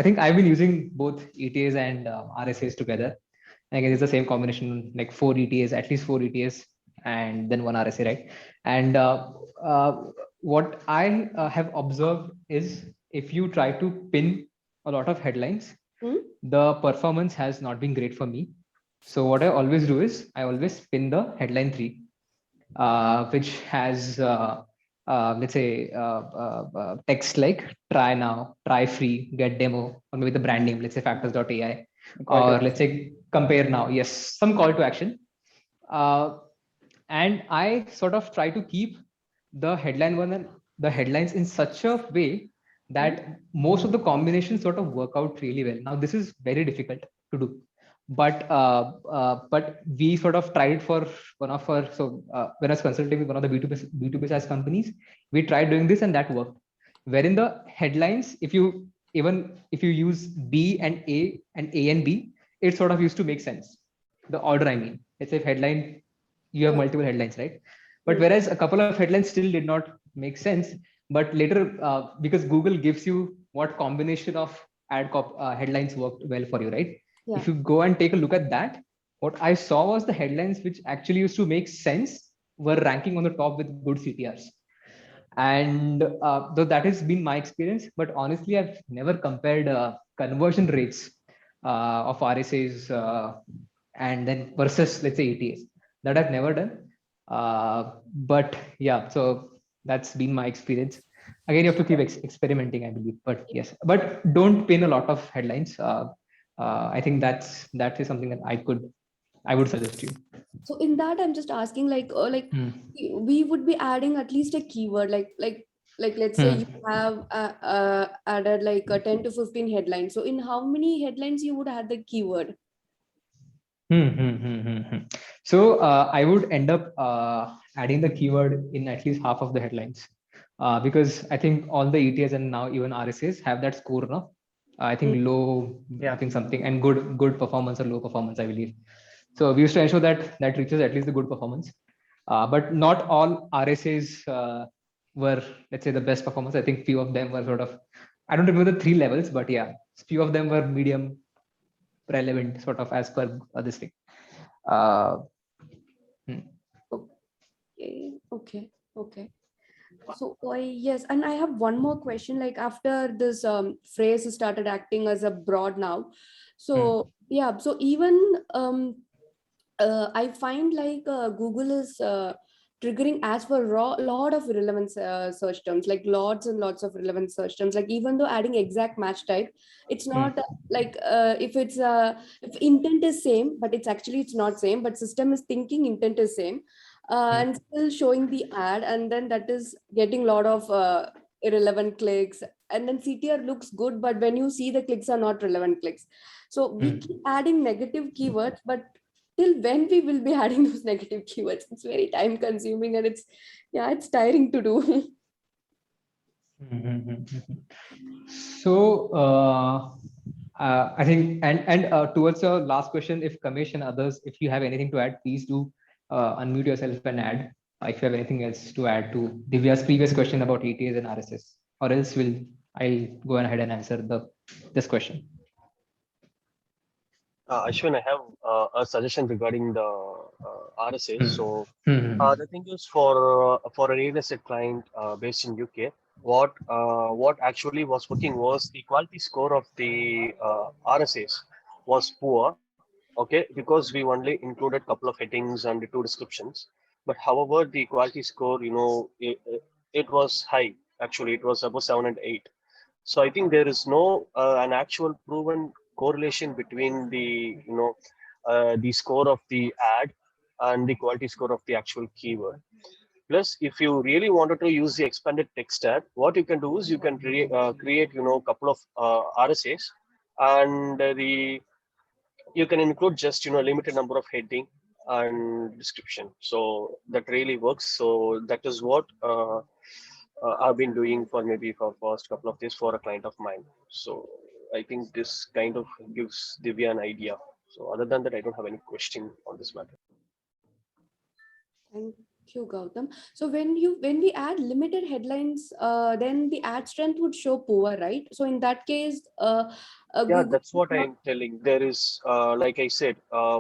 think I've been using both ETAs and RSAs together. And again, it's the same combination, like 4 ETAs, at least 4 ETAs, and then 1 RSA, right? And what I have observed is, if you try to pin a lot of headlines, the performance has not been great for me. So what I always do is I always pin the headline 3, which has let's say text like try now, try free, get demo, or maybe the brand name, let's say factors.ai, or let's say compare now. Yes, some call to action. And I sort of try to keep the headline one and the headlines in such a way that most of the combinations sort of work out really well. Now, this is very difficult to do, but we sort of tried for one of our, when I was consulting with one of the B2B SaaS companies, we tried doing this and that worked. Wherein the headlines, if you use B and A and A and B, it sort of used to make sense. the order. I mean, let's say if headline, you have multiple headlines, right? But whereas a couple of headlines still did not make sense, but later because Google gives you what combination of headlines worked well for you, right? Yeah. If you go and take a look at that, what I saw was the headlines which actually used to make sense were ranking on the top with good CTRs. And though that has been my experience, but honestly, I've never compared conversion rates of RSAs and then versus, let's say, ETAs. That I've never done. But yeah, so that's been my experience. Again, you have to keep experimenting, I believe. But yes, but don't pin a lot of headlines. I think that is something that I would suggest you. So in that, I'm just asking, like we would be adding at least a keyword, like let's say you have added like 10 to 15 headlines. So in how many headlines you would add the keyword? So I would end up adding the keyword in at least half of the headlines because I think all the ETAs and now even RSAs have that score, no? I think low, I think something, and good performance or low performance, I believe. So we used to ensure that reaches at least the good performance, but not all RSAs were, let's say, the best performance. I think few of them were sort of, I don't remember the 3 levels, but yeah, few of them were medium, relevant, sort of as per this thing. Okay. So yes, and I have one more question. Like after this phrase started acting as a broad now, so yeah, so even I find like Google is triggering ads for lot of relevant search terms, like lots and lots of relevant search terms. Like even though adding exact match type, it's not like if it's if intent is same, but it's not same, but system is thinking intent is same, and still showing the ad, and then that is getting a lot of irrelevant clicks, and then CTR looks good, but when you see the clicks are not relevant clicks. So we keep adding negative keywords, but till when we will be adding those negative keywords? It's very time consuming, and it's tiring to do. So I think, and towards your last question, if Kamesh and others, if you have anything to add, please do unmute yourself and add. If you have anything else to add to Divya's previous question about ETAs and RSS, or else I'll go ahead and answer this question. Ashwin, I have a suggestion regarding the RSA. So the thing is, for a real estate client based in UK, what actually was working was the quality score of the RSAs was poor. Okay, because we only included a couple of headings and 2 descriptions. But however, the quality score, it was high. Actually, it was above 7 and 8. So I think there is no an actual proven correlation between the score of the ad and the quality score of the actual keyword. Plus, if you really wanted to use the expanded text ad, what you can do is you can create a couple of RSAs, and you can include just limited number of heading and description. So that really works. So that is what I've been doing for first couple of days for a client of mine. So I think this kind of gives Divya an idea. So other than that, I don't have any question on this matter. Thank you, Gautam. So when we add limited headlines, then the ad strength would show poor, right? So in that case, yeah, Google that's what I'm telling. There is, like I said,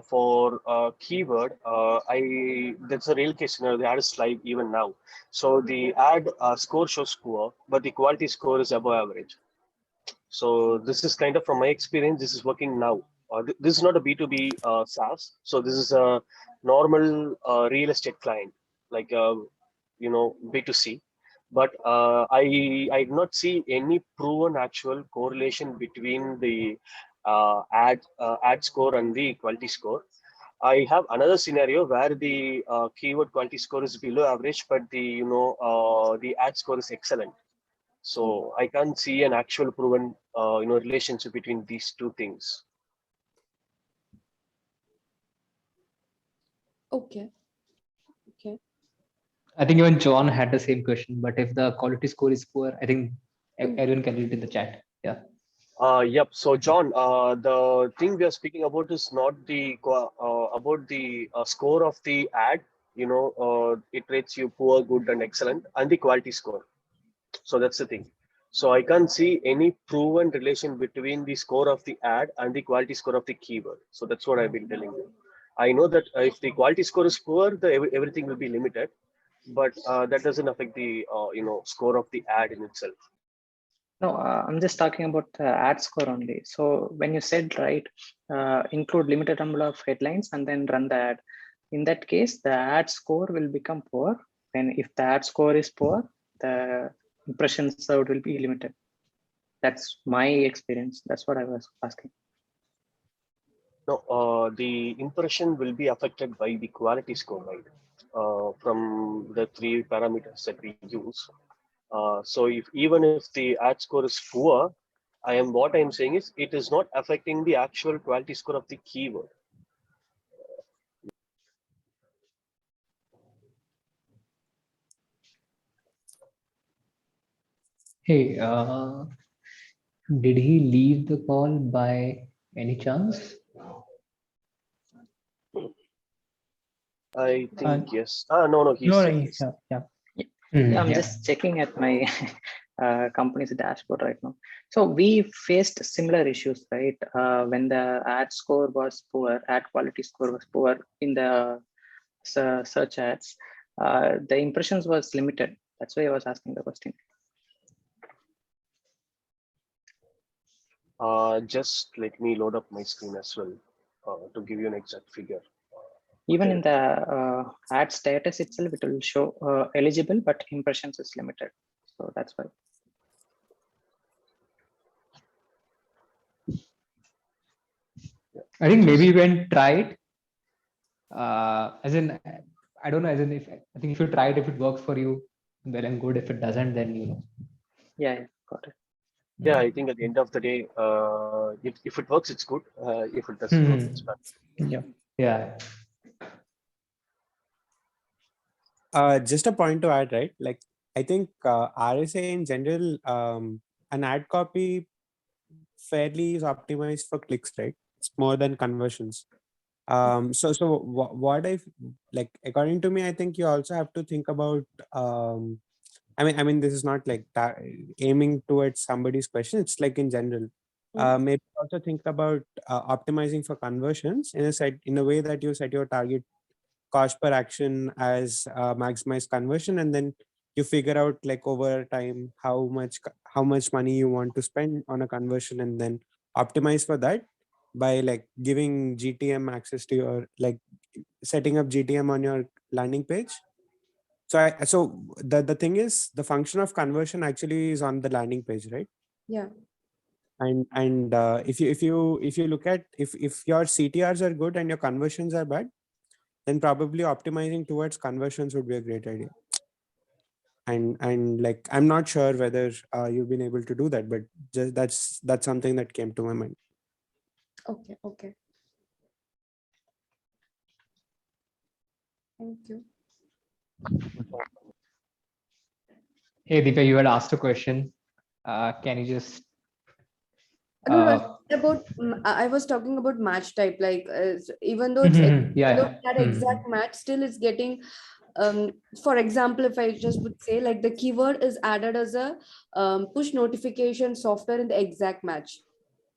for keyword, that's a real case scenario. The ad is live even now. So the ad score shows poor, but the quality score is above average. So this is kind of, from my experience, this is working now. This is not a B2B SaaS. So this is a normal real estate client, like B2C. But I did not see any proven actual correlation between the ad score and the quality score. I have another scenario where the keyword quality score is below average, but the ad score is excellent. So I can't see an actual proven relationship between these two things. Okay. I think even John had the same question, but if the quality score is poor, I think everyone can read in the chat. Yeah. Yep. So, John, the thing we are speaking about is not about the score of the ad. It rates you poor, good, and excellent, and the quality score. So that's the thing. So I can't see any proven relation between the score of the ad and the quality score of the keyword. So that's what I've been telling you. I know that if the quality score is poor, everything will be limited, but that doesn't affect the score of the ad in itself. No, I'm just talking about ad score only. So when you said, right, include limited number of headlines and then run the ad. In that case, the ad score will become poor. And if the ad score is poor, the impressions served will be limited. That's my experience. That's what I was asking. No, the impression will be affected by the quality score, right? From the 3 parameters that we use. So even if the ad score is poor, what I am saying is it is not affecting the actual quality score of the keyword. Hey, did he leave the call by any chance? I think yes. No, he's No, checking. Yeah. I'm just checking at my company's dashboard right now. So we faced similar issues, right? When the ad score was poor, ad quality score was poor in the search ads, the impressions was limited. That's why I was asking the question. Just let me load up my screen as well to give you an exact figure. Even in the ad status itself, it will show eligible, but impressions is limited. So that's why. I think maybe when try it, as in, I don't know, as in I think if you try it, if it works for you, well and good. If it doesn't, then Yeah, got it. Yeah, I think at the end of the day, if it works, it's good. If it doesn't work, it's bad. Yeah. Just a point to add, right? Like, I think RSA in general, an ad copy fairly is optimized for clicks, right? It's more than conversions. So what I like, according to me, I think you also have to think about. I mean, this is not like aiming towards somebody's question. It's like in general. Maybe also think about optimizing for conversions in a way that you set your target cost per action as maximize conversion, and then you figure out like over time how much money you want to spend on a conversion, and then optimize for that by like giving GTM access to your, like, setting up GTM on your landing page. So the thing is, the function of conversion actually is on the landing page, right? Yeah. And if you look at if your CTRs are good and your conversions are bad, then probably optimizing towards conversions would be a great idea. And like, I'm not sure whether you've been able to do that, but just that's something that came to my mind. Okay. Thank you. Hey, Deepa, you had asked a question. Can you just? No, I was talking about match type. Like even though it's that exact match, still it's getting. For example, if I just would say like the keyword is added as a push notification software in the exact match.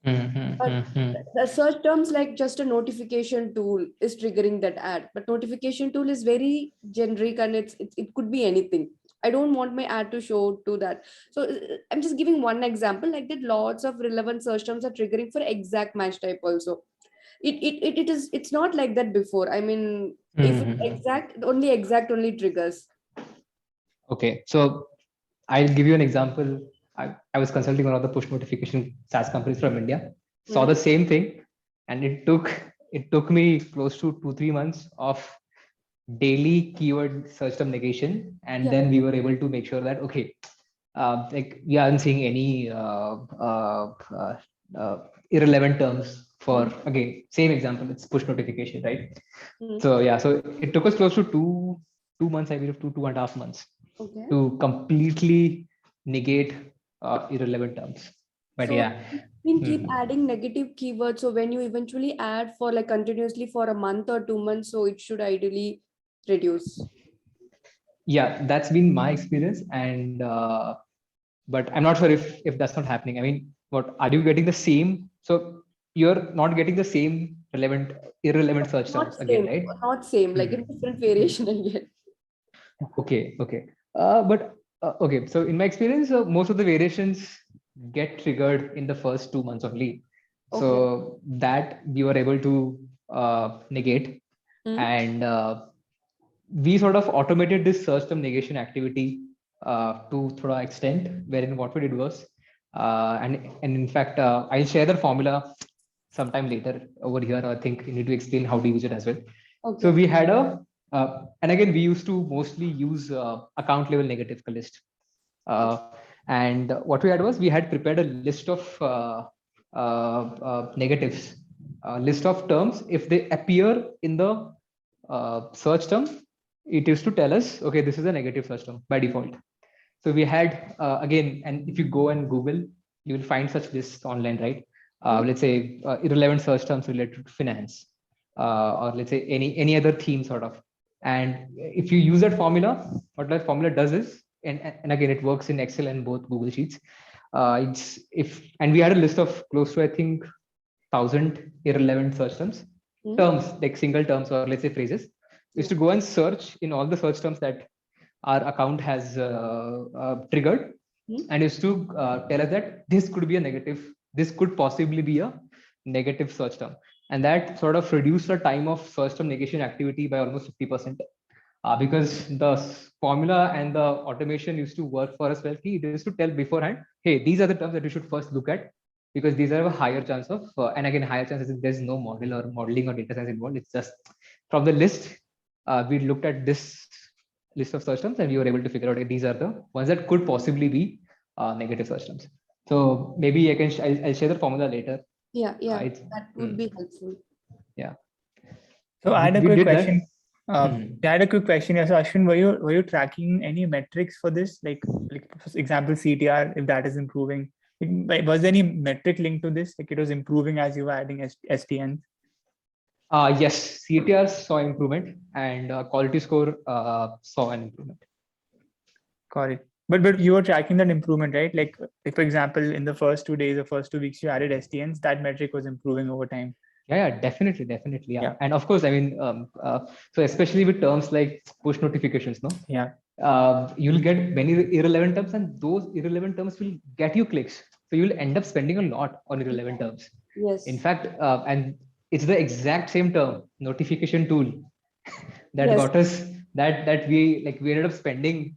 But the search terms like just a notification tool is triggering that ad. But notification tool is very generic and it could be anything. I don't want my ad to show to that. So I'm just giving one example. Like that, lots of relevant search terms are triggering for exact match type also. It's not like that before. I mean, if it's exact only triggers. Okay, so I'll give you an example. I was consulting one of the push notification SaaS companies from India. Saw the same thing, and it took me close to 2-3 months of daily keyword search term negation, and then we were able to make sure that okay, like we aren't seeing any irrelevant terms for, again, same example, it's push notification, right? So yeah, so it took us close to two months, I believe, 2.5 months to completely negate irrelevant terms. But So yeah. we keep adding negative keywords. So when you eventually add for like continuously for a month or 2 months, so it should ideally reduce. Yeah, that's been my experience. And but I'm not sure if that's not happening. I mean, what are you getting the same? So you're not getting the same irrelevant search Not terms again, same, right? not same, like in different variation again. Okay, okay. But okay, so in my experience, most of the variations get triggered in the first 2 months only. So that we were able to negate. And we sort of automated this search term negation activity to thoda extent, wherein what we did was, and in fact, I'll share the formula sometime later over here. I think you need to explain how to use it as well. So we had and again, we used to mostly use account level negative list. And what we had was, we had prepared a list of negatives, list of terms. If they appear in the search term, it used to tell us, okay, this is a negative search term by default. So we had, again, and if you go and Google, you will find such lists online, right? Let's say irrelevant search terms related to finance, or let's say any other theme sort of. And if you use that formula, what that formula does is, and again, it works in Excel and both Google Sheets. And we had a list of close to, I think, 1,000 irrelevant search terms, like single terms or let's say phrases. Is to go and search in all the search terms that our account has triggered, and is to tell us that this could be a negative, this could possibly be a negative search term. And that sort of reduced the time of search term negation activity by almost 50%. Because the formula and the automation used to work for us well. It used to tell beforehand, hey, these are the terms that you should first look at, because these have a higher chance of, and again, higher chances if there's no model or modeling or data science involved. It's just from the list, we looked at this list of search terms and we were able to figure out, okay, these are the ones that could possibly be negative search terms. So maybe I'll share the formula later. Yeah, that would be helpful. Yeah. So I had a quick question. I had a quick question. So Ashwin, were you tracking any metrics for this? Like for example, CTR, if that is improving, was there any metric linked to this? Like it was improving as you were adding STNs? Yes, CTR saw improvement, and quality score saw an improvement. Got it. But you were tracking that improvement, right? Like if, for example, in the first 2 days or first 2 weeks you added STNs, that metric was improving over time. Yeah, definitely. Yeah. And of course, I mean, so especially with terms like push notifications, no? Yeah. You'll get many irrelevant terms, and those irrelevant terms will get you clicks. So you'll end up spending a lot on irrelevant terms. Yes. In fact, and it's the exact same term, notification tool, that got us that we ended up spending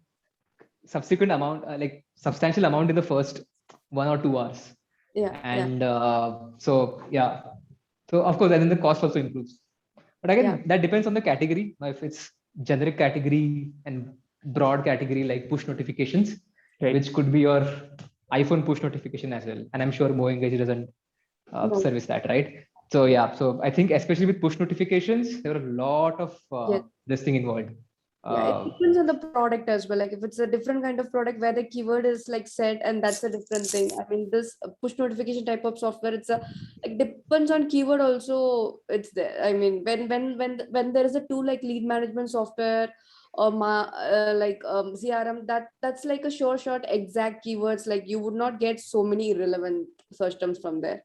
subsequent amount, like substantial amount in the first 1 or 2 hours. Yeah. And so of course, and then the cost also improves. But again, that depends on the category. If it's generic category and broad category like push notifications, which could be your iPhone push notification as well. And I'm sure MoEngage doesn't service that, right? So yeah, so I think especially with push notifications, there are a lot of this thing involved. Yeah, it depends on the product as well. Like if it's a different kind of product where the keyword is like set, and that's a different thing. I mean, this push notification type of software, it's like depends on keyword also. It's there. I mean, when there is a tool like lead management software or CRM, that's like a sure shot exact keywords. Like you would not get so many irrelevant search terms from there.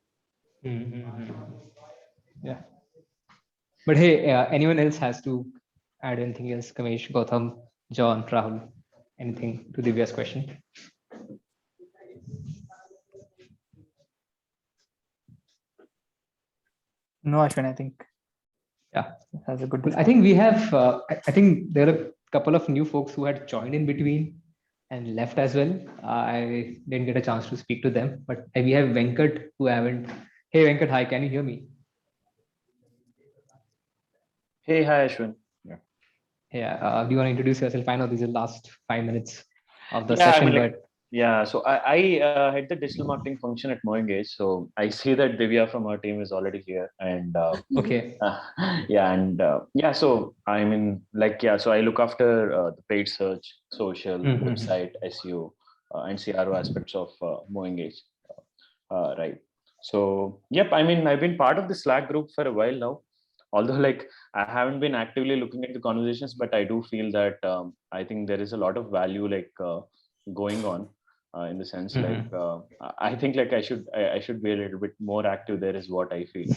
Yeah. But hey, anyone else has to add anything else? Kamesh, Gautam, John, Rahul, anything to Divya's question? No, Ashwin, I think. Yeah, that's a good discussion. I think we have, I think there are a couple of new folks who had joined in between and left as well. I didn't get a chance to speak to them, but we have Venkat who haven't. Hey, Venkat, hi, can you hear me? Hey, hi, Ashwin. Yeah, do you want to introduce yourself? I know these are the last 5 minutes of the session, but yeah, so I head the digital marketing function at MoEngage. So I see that Divya from our team is already here, and okay, so I mean, so I look after the paid search, social, website, SEO, and CRO aspects of MoEngage. right. So yep, I mean, I've been part of the Slack group for a while now, although like I haven't been actively looking at the conversations, but I do feel that I think there is a lot of value like going on in the sense like I think like I should be a little bit more active there is what I feel.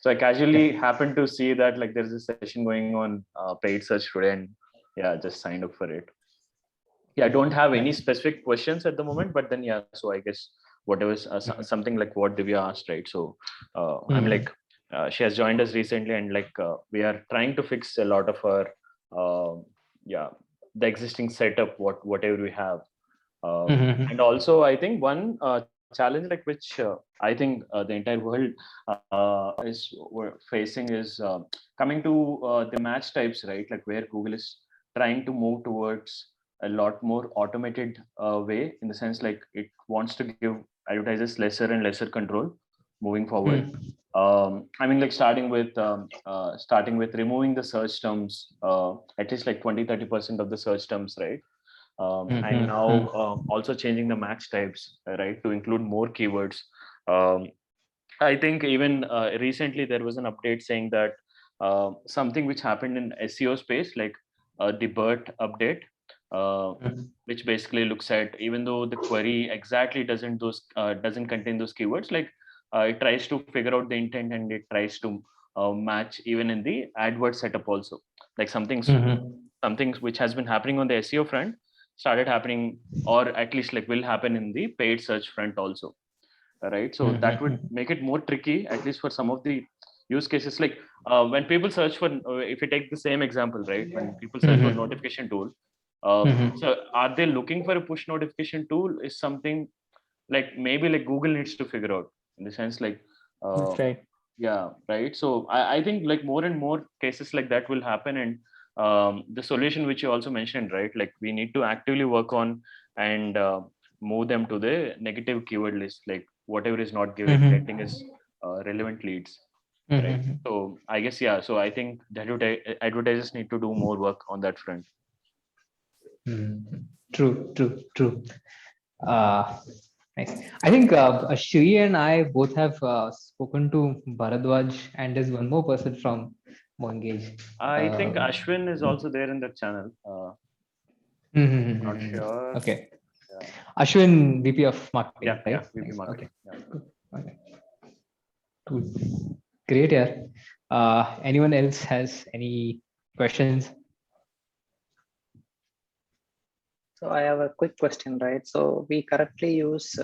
So I casually happened to see that like there's a session going on paid search today, and yeah, just signed up for it. Yeah, I don't have any specific questions at the moment, but then yeah, so I guess whatever something like what Divya asked, right? So I'm like she has joined us recently, and like we are trying to fix a lot of our yeah, the existing setup, whatever we have. And also I think one challenge like which I think the entire world is facing is coming to the match types, right? Like where Google is trying to move towards a lot more automated way, in the sense like it wants to give advertisers lesser and lesser control moving forward. I mean, like starting with removing the search terms, at least like 20-30% of the search terms, right? And now also changing the match types, right, to include more keywords. I think even recently there was an update saying that something which happened in SEO space, like the BERT update, which basically looks at, even though the query exactly doesn't contain those keywords, like it tries to figure out the intent, and it tries to match even in the AdWords setup also. Like something which has been happening on the SEO front started happening, or at least like will happen in the paid search front also, right? So that would make it more tricky, at least for some of the use cases. Like when people search for, if you take the same example, right, when people search for notification tool, so are they looking for a push notification tool is something like maybe like Google needs to figure out, in the sense like That's right. yeah, right. So I think like more and more cases like that will happen, and the solution which you also mentioned, right, like we need to actively work on and move them to the negative keyword list, like whatever is not getting us relevant leads, right? So I guess yeah, so I think the advertisers need to do more work on that front. True. Nice. I think Shri and I both have spoken to Bharadwaj, and there's one more person from Moengage. I think Ashwin is also there in that channel. Not sure. Okay. Yeah. Ashwin, VP of Marketing, yeah, right? Yeah, VP nice. Marketing. Okay. Yeah. Okay. Cool. Great, yeah. Anyone else has any questions? So I have a quick question, right? So we currently use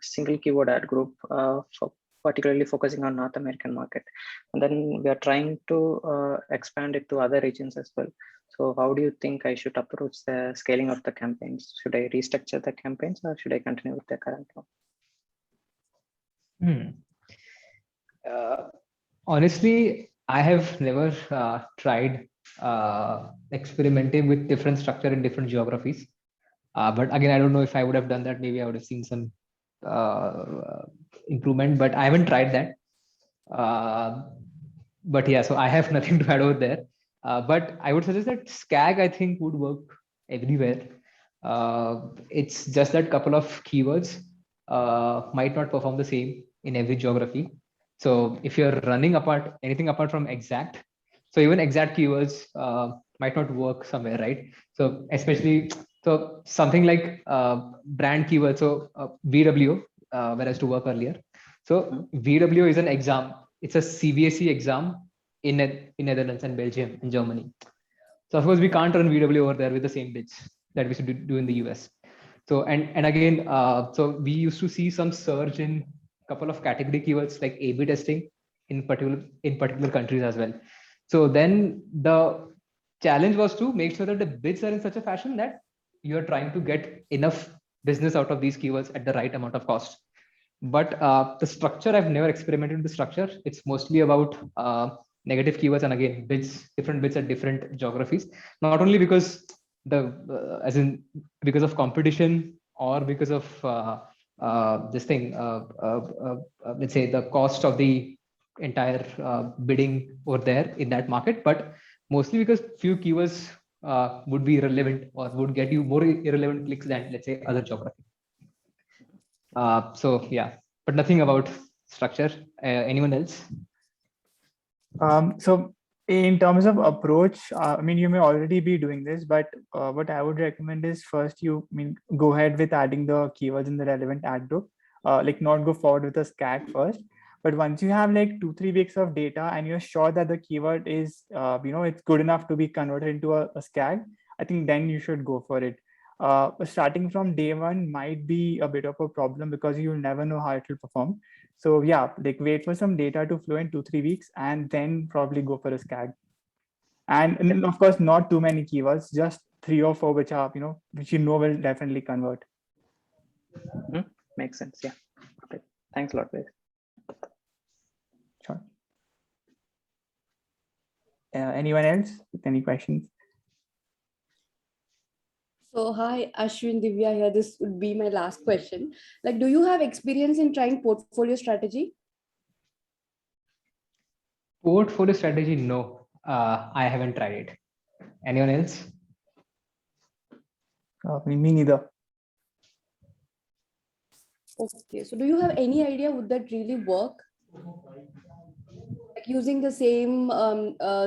single keyword ad group for particularly focusing on North American market, and then we are trying to expand it to other regions as well. So how do you think I should approach the scaling of the campaigns? Should I restructure the campaigns, or should I continue with the current one? Honestly, I have never tried experimenting with different structure in different geographies. But again, I don't know if I would have done that. Maybe I would have seen some improvement, but I haven't tried that. But yeah, so I have nothing to add over there. But I would suggest that SCAG, I think, would work everywhere. It's just that couple of keywords might not perform the same in every geography. So if you're running anything apart from exact, so even exact keywords might not work somewhere, right? So especially, so something like brand keyword, so VW, where I used to work earlier. So VW is an exam. It's a CBSE exam in Netherlands and Belgium and Germany. So of course we can't run VW over there with the same bits that we should do in the US. So and again, so we used to see some surge in a couple of category keywords like A/B testing in particular countries as well. So then the challenge was to make sure that the bids are in such a fashion that you are trying to get enough business out of these keywords at the right amount of cost. But the structure, I've never experimented with the structure. It's mostly about negative keywords, and again, different bids at different geographies. Not only because because of competition, or because of this thing, let's say the cost of the entire bidding over there in that market, but mostly because few keywords would be relevant or would get you more irrelevant clicks than, let's say, other geography. So yeah, but nothing about structure. Anyone else? So in terms of approach, I mean, you may already be doing this, but what I would recommend is first go ahead with adding the keywords in the relevant ad group, like not go forward with a SCAG first. But once you have like 2-3 weeks of data and you're sure that the keyword is, it's good enough to be converted into a SCAG, I think then you should go for it. Starting from day one might be a bit of a problem because you'll never know how it will perform. So yeah, like wait for some data to flow in 2-3 weeks and then probably go for a SCAG. And then of course, not too many keywords, just 3 or 4 which are, which will definitely convert. Makes sense. Yeah. Okay. Thanks a lot, guys. Sure. Anyone else with any questions? So hi, Ashwin, Divya here. This would be my last question. Like, do you have experience in trying portfolio strategy? Portfolio strategy? No, I haven't tried it. Anyone else? Me neither. Okay, so do you have any idea would that really work? Like using the same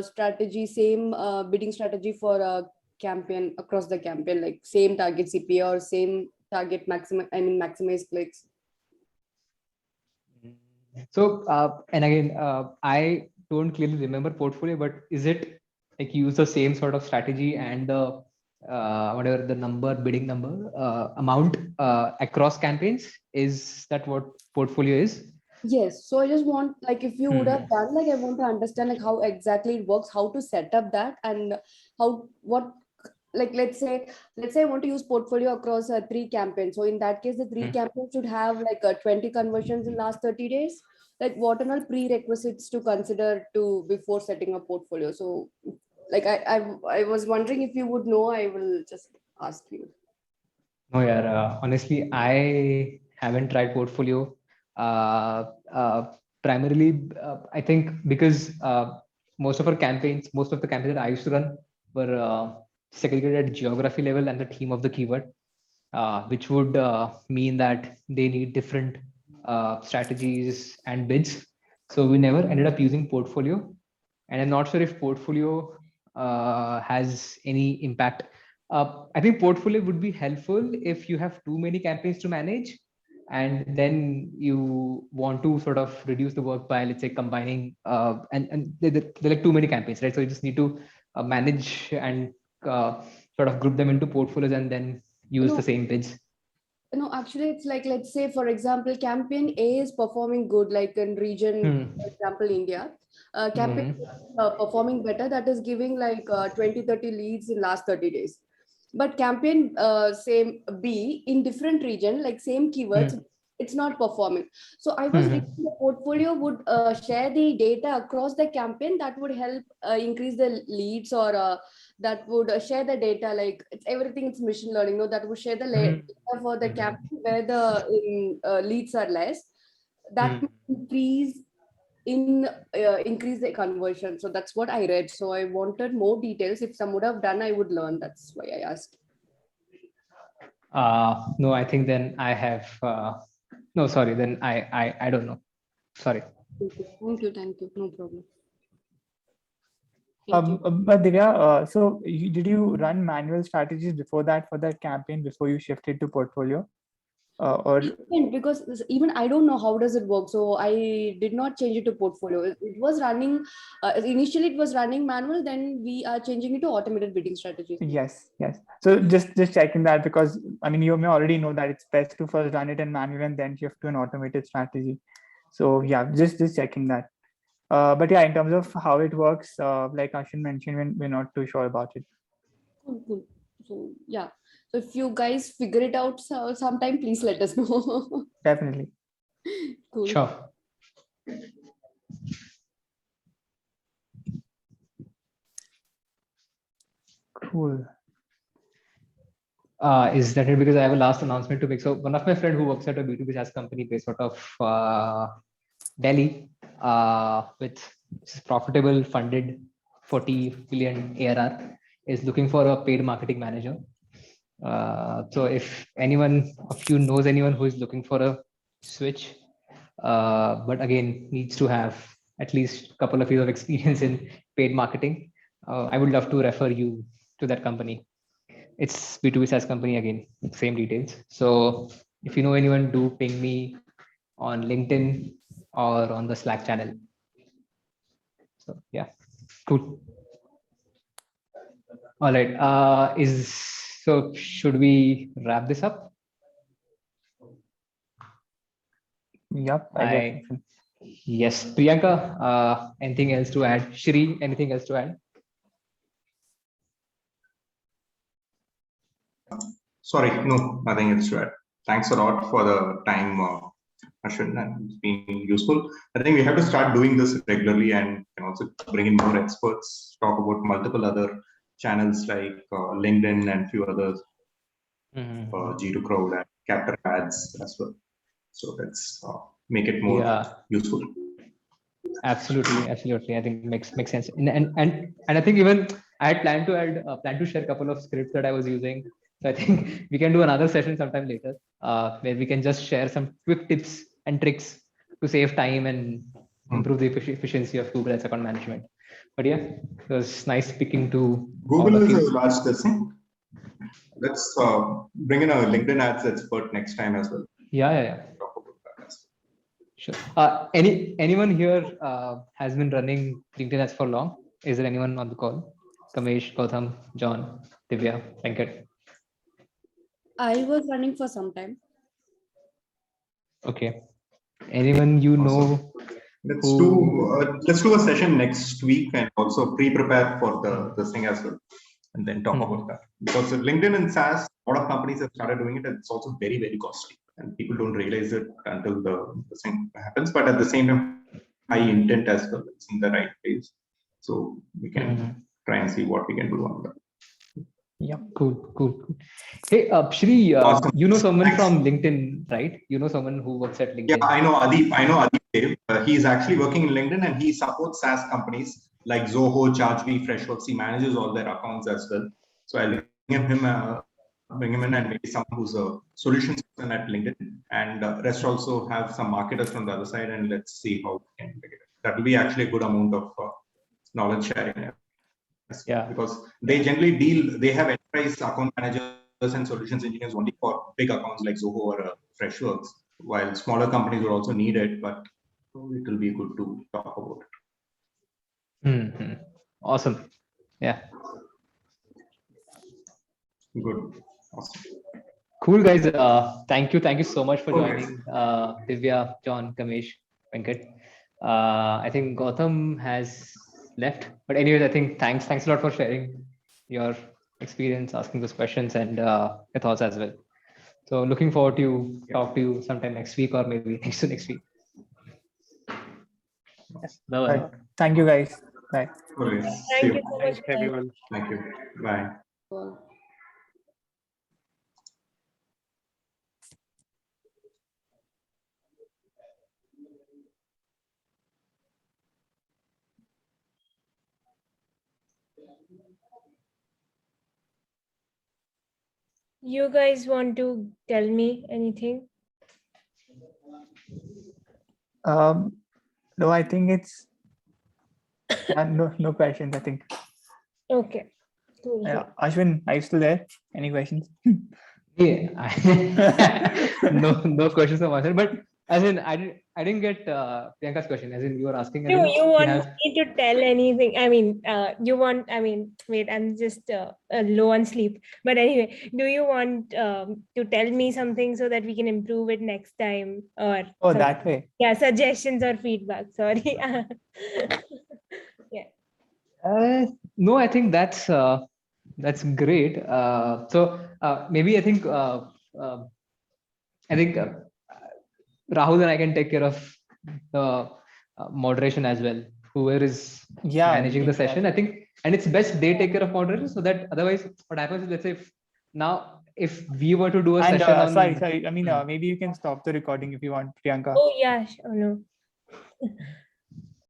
strategy, same bidding strategy for a campaign across the campaign, like same target CPA or same target maximize clicks. So, and again, I don't clearly remember portfolio, but is it like use the same sort of strategy and the whatever the bidding number amount across campaigns? Is that what portfolio is? Yes. So I just want, like, if you would have done, like, I want to understand like how exactly it works, how to set up that, and let's say I want to use portfolio across 3 campaigns. So in that case, the 3 campaigns should have like 20 conversions in last 30 days. Like, what are all prerequisites to consider before setting a portfolio? So like I was wondering if you would know. I will just ask you. No, yeah. Honestly, I haven't tried portfolio. Primarily, I think because most of the campaigns that I used to run were segregated at geography level and the theme of the keyword, which would mean that they need different strategies and bids. So we never ended up using portfolio, and I'm not sure if portfolio has any impact. I think portfolio would be helpful if you have too many campaigns to manage, and then you want to sort of reduce the work by, let's say, combining and they're like too many campaigns, right? So you just need to manage and sort of group them into portfolios and then use the same bids. No, actually, it's like, let's say, for example, campaign A is performing good, like in region, for example, India. Campaign performing better, that is giving like 20-30 leads in last 30 days. But campaign same B in different region, like same keywords, it's not performing. So I was thinking the portfolio would share the data across the campaign that would help increase the leads, or that would share the data, like everything it's machine learning, that would share the data for the campaign where the leads are less. That increase the conversion. So that's what I read. So I wanted more details. If some would have done, I would learn. That's why I asked. No, I think then I have no, sorry, then I don't know. Sorry. Thank you. No problem. But Divya, so did you run manual strategies before that for that campaign before you shifted to portfolio? Or because even I don't know how does it work, so I did not change it to portfolio. It was running initially, it was running manual, then we are changing it to automated bidding strategy. Yes. So just checking that, because I mean, you may already know that it's best to first run it in manual and then shift to an automated strategy. So yeah, just checking that. But yeah, in terms of how it works, like Ashwin mentioned, we're not too sure about it. Cool. So yeah, so if you guys figure it out sometime, please let us know. Definitely. Cool. Sure. Cool. Is that it? Because I have a last announcement to make. So one of my friend who works at a B2B SaaS company based out of Delhi, with profitable, funded 40 billion ARR, is looking for a paid marketing manager. So if anyone of you knows anyone who is looking for a switch, but again, needs to have at least a couple of years of experience in paid marketing. I would love to refer you to that company. It's B2B SaaS company again, same details. So if you know anyone, do ping me on LinkedIn or on the Slack channel. So yeah, cool. All right. So should we wrap this up? Yep. Yes, Priyanka, anything else to add? Shri, anything else to add? Sorry, no, nothing else to add. Thanks a lot for the time, Ashwin, and it's been useful. I think we have to start doing this regularly and can also bring in more experts, talk about multiple other channels like LinkedIn and few others, G2 Crowd and Capture Ads as well. So let's make it more useful. Absolutely. I think makes sense. And I think even I had planned to add plan to share a couple of scripts that I was using. So I think we can do another session sometime later, where we can just share some quick tips and tricks to save time and improve the efficiency of Google Ads account management. But yeah, it was nice speaking to Google is a large thing. Let's bring in a LinkedIn ads expert next time as well. Yeah. Sure. Anyone here has been running LinkedIn ads for long? Is there anyone on the call? Kamesh, Gautam, John, Divya, Venkat. I was running for some time. Okay. Anyone you know? Let's do a session next week and also pre-prepare for the thing as well, and then talk about that. Because LinkedIn and SaaS, a lot of companies have started doing it. And it's also very, very costly, and people don't realize it until the thing happens. But at the same time, high intent as well. It's in the right place, so we can try and see what we can do on that. Yeah, cool. Hey, Shri, awesome. You know someone from LinkedIn, right? You know someone who works at LinkedIn. Yeah, I know Adip. He's actually working in LinkedIn and he supports SaaS companies like Zoho, ChargeBee, Freshworks. He manages all their accounts as well. So I'll bring him in and maybe someone who's a solutions person at LinkedIn, and rest also have some marketers from the other side, and let's see how we can make it. That will be actually a good amount of knowledge sharing. Yeah, because they generally they have enterprise account managers and solutions engineers only for big accounts like Zoho or Freshworks, while smaller companies will also need it, but it will be good to talk about it. Awesome. Yeah. Good. Awesome. Cool, guys. Thank you so much for joining. Divya, John, Kamesh, Venkat. I think Gautam has left, but anyways, I think thanks a lot for sharing your experience, asking those questions, and your thoughts as well. So looking forward to talk to you sometime next week or maybe next week. Bye. Right. Thank you, guys. Bye. Okay. Thank you so much, everyone. Thank you. Bye. You guys want to tell me anything? No, I think it's no questions, I think. Okay. Cool. Yeah. Ashwin, are you still there? Any questions? Yeah. no questions from my side, but as in I didn't get Priyanka's question. As in you were asking. No, you want me to tell anything? I mean, wait, I'm just low on sleep. But anyway, do you want to tell me something so that we can improve it next time? Or that way. Yeah, suggestions or feedback. Sorry. Yeah. No, I think that's great. So maybe I think Rahul and I can take care of the moderation as well. Whoever is managing the session, I think, and it's best they take care of moderation, so that otherwise, what happens is, let's say if we were to do a session on. Sorry. I mean, maybe you can stop the recording if you want, Priyanka. Oh yeah, sure. No.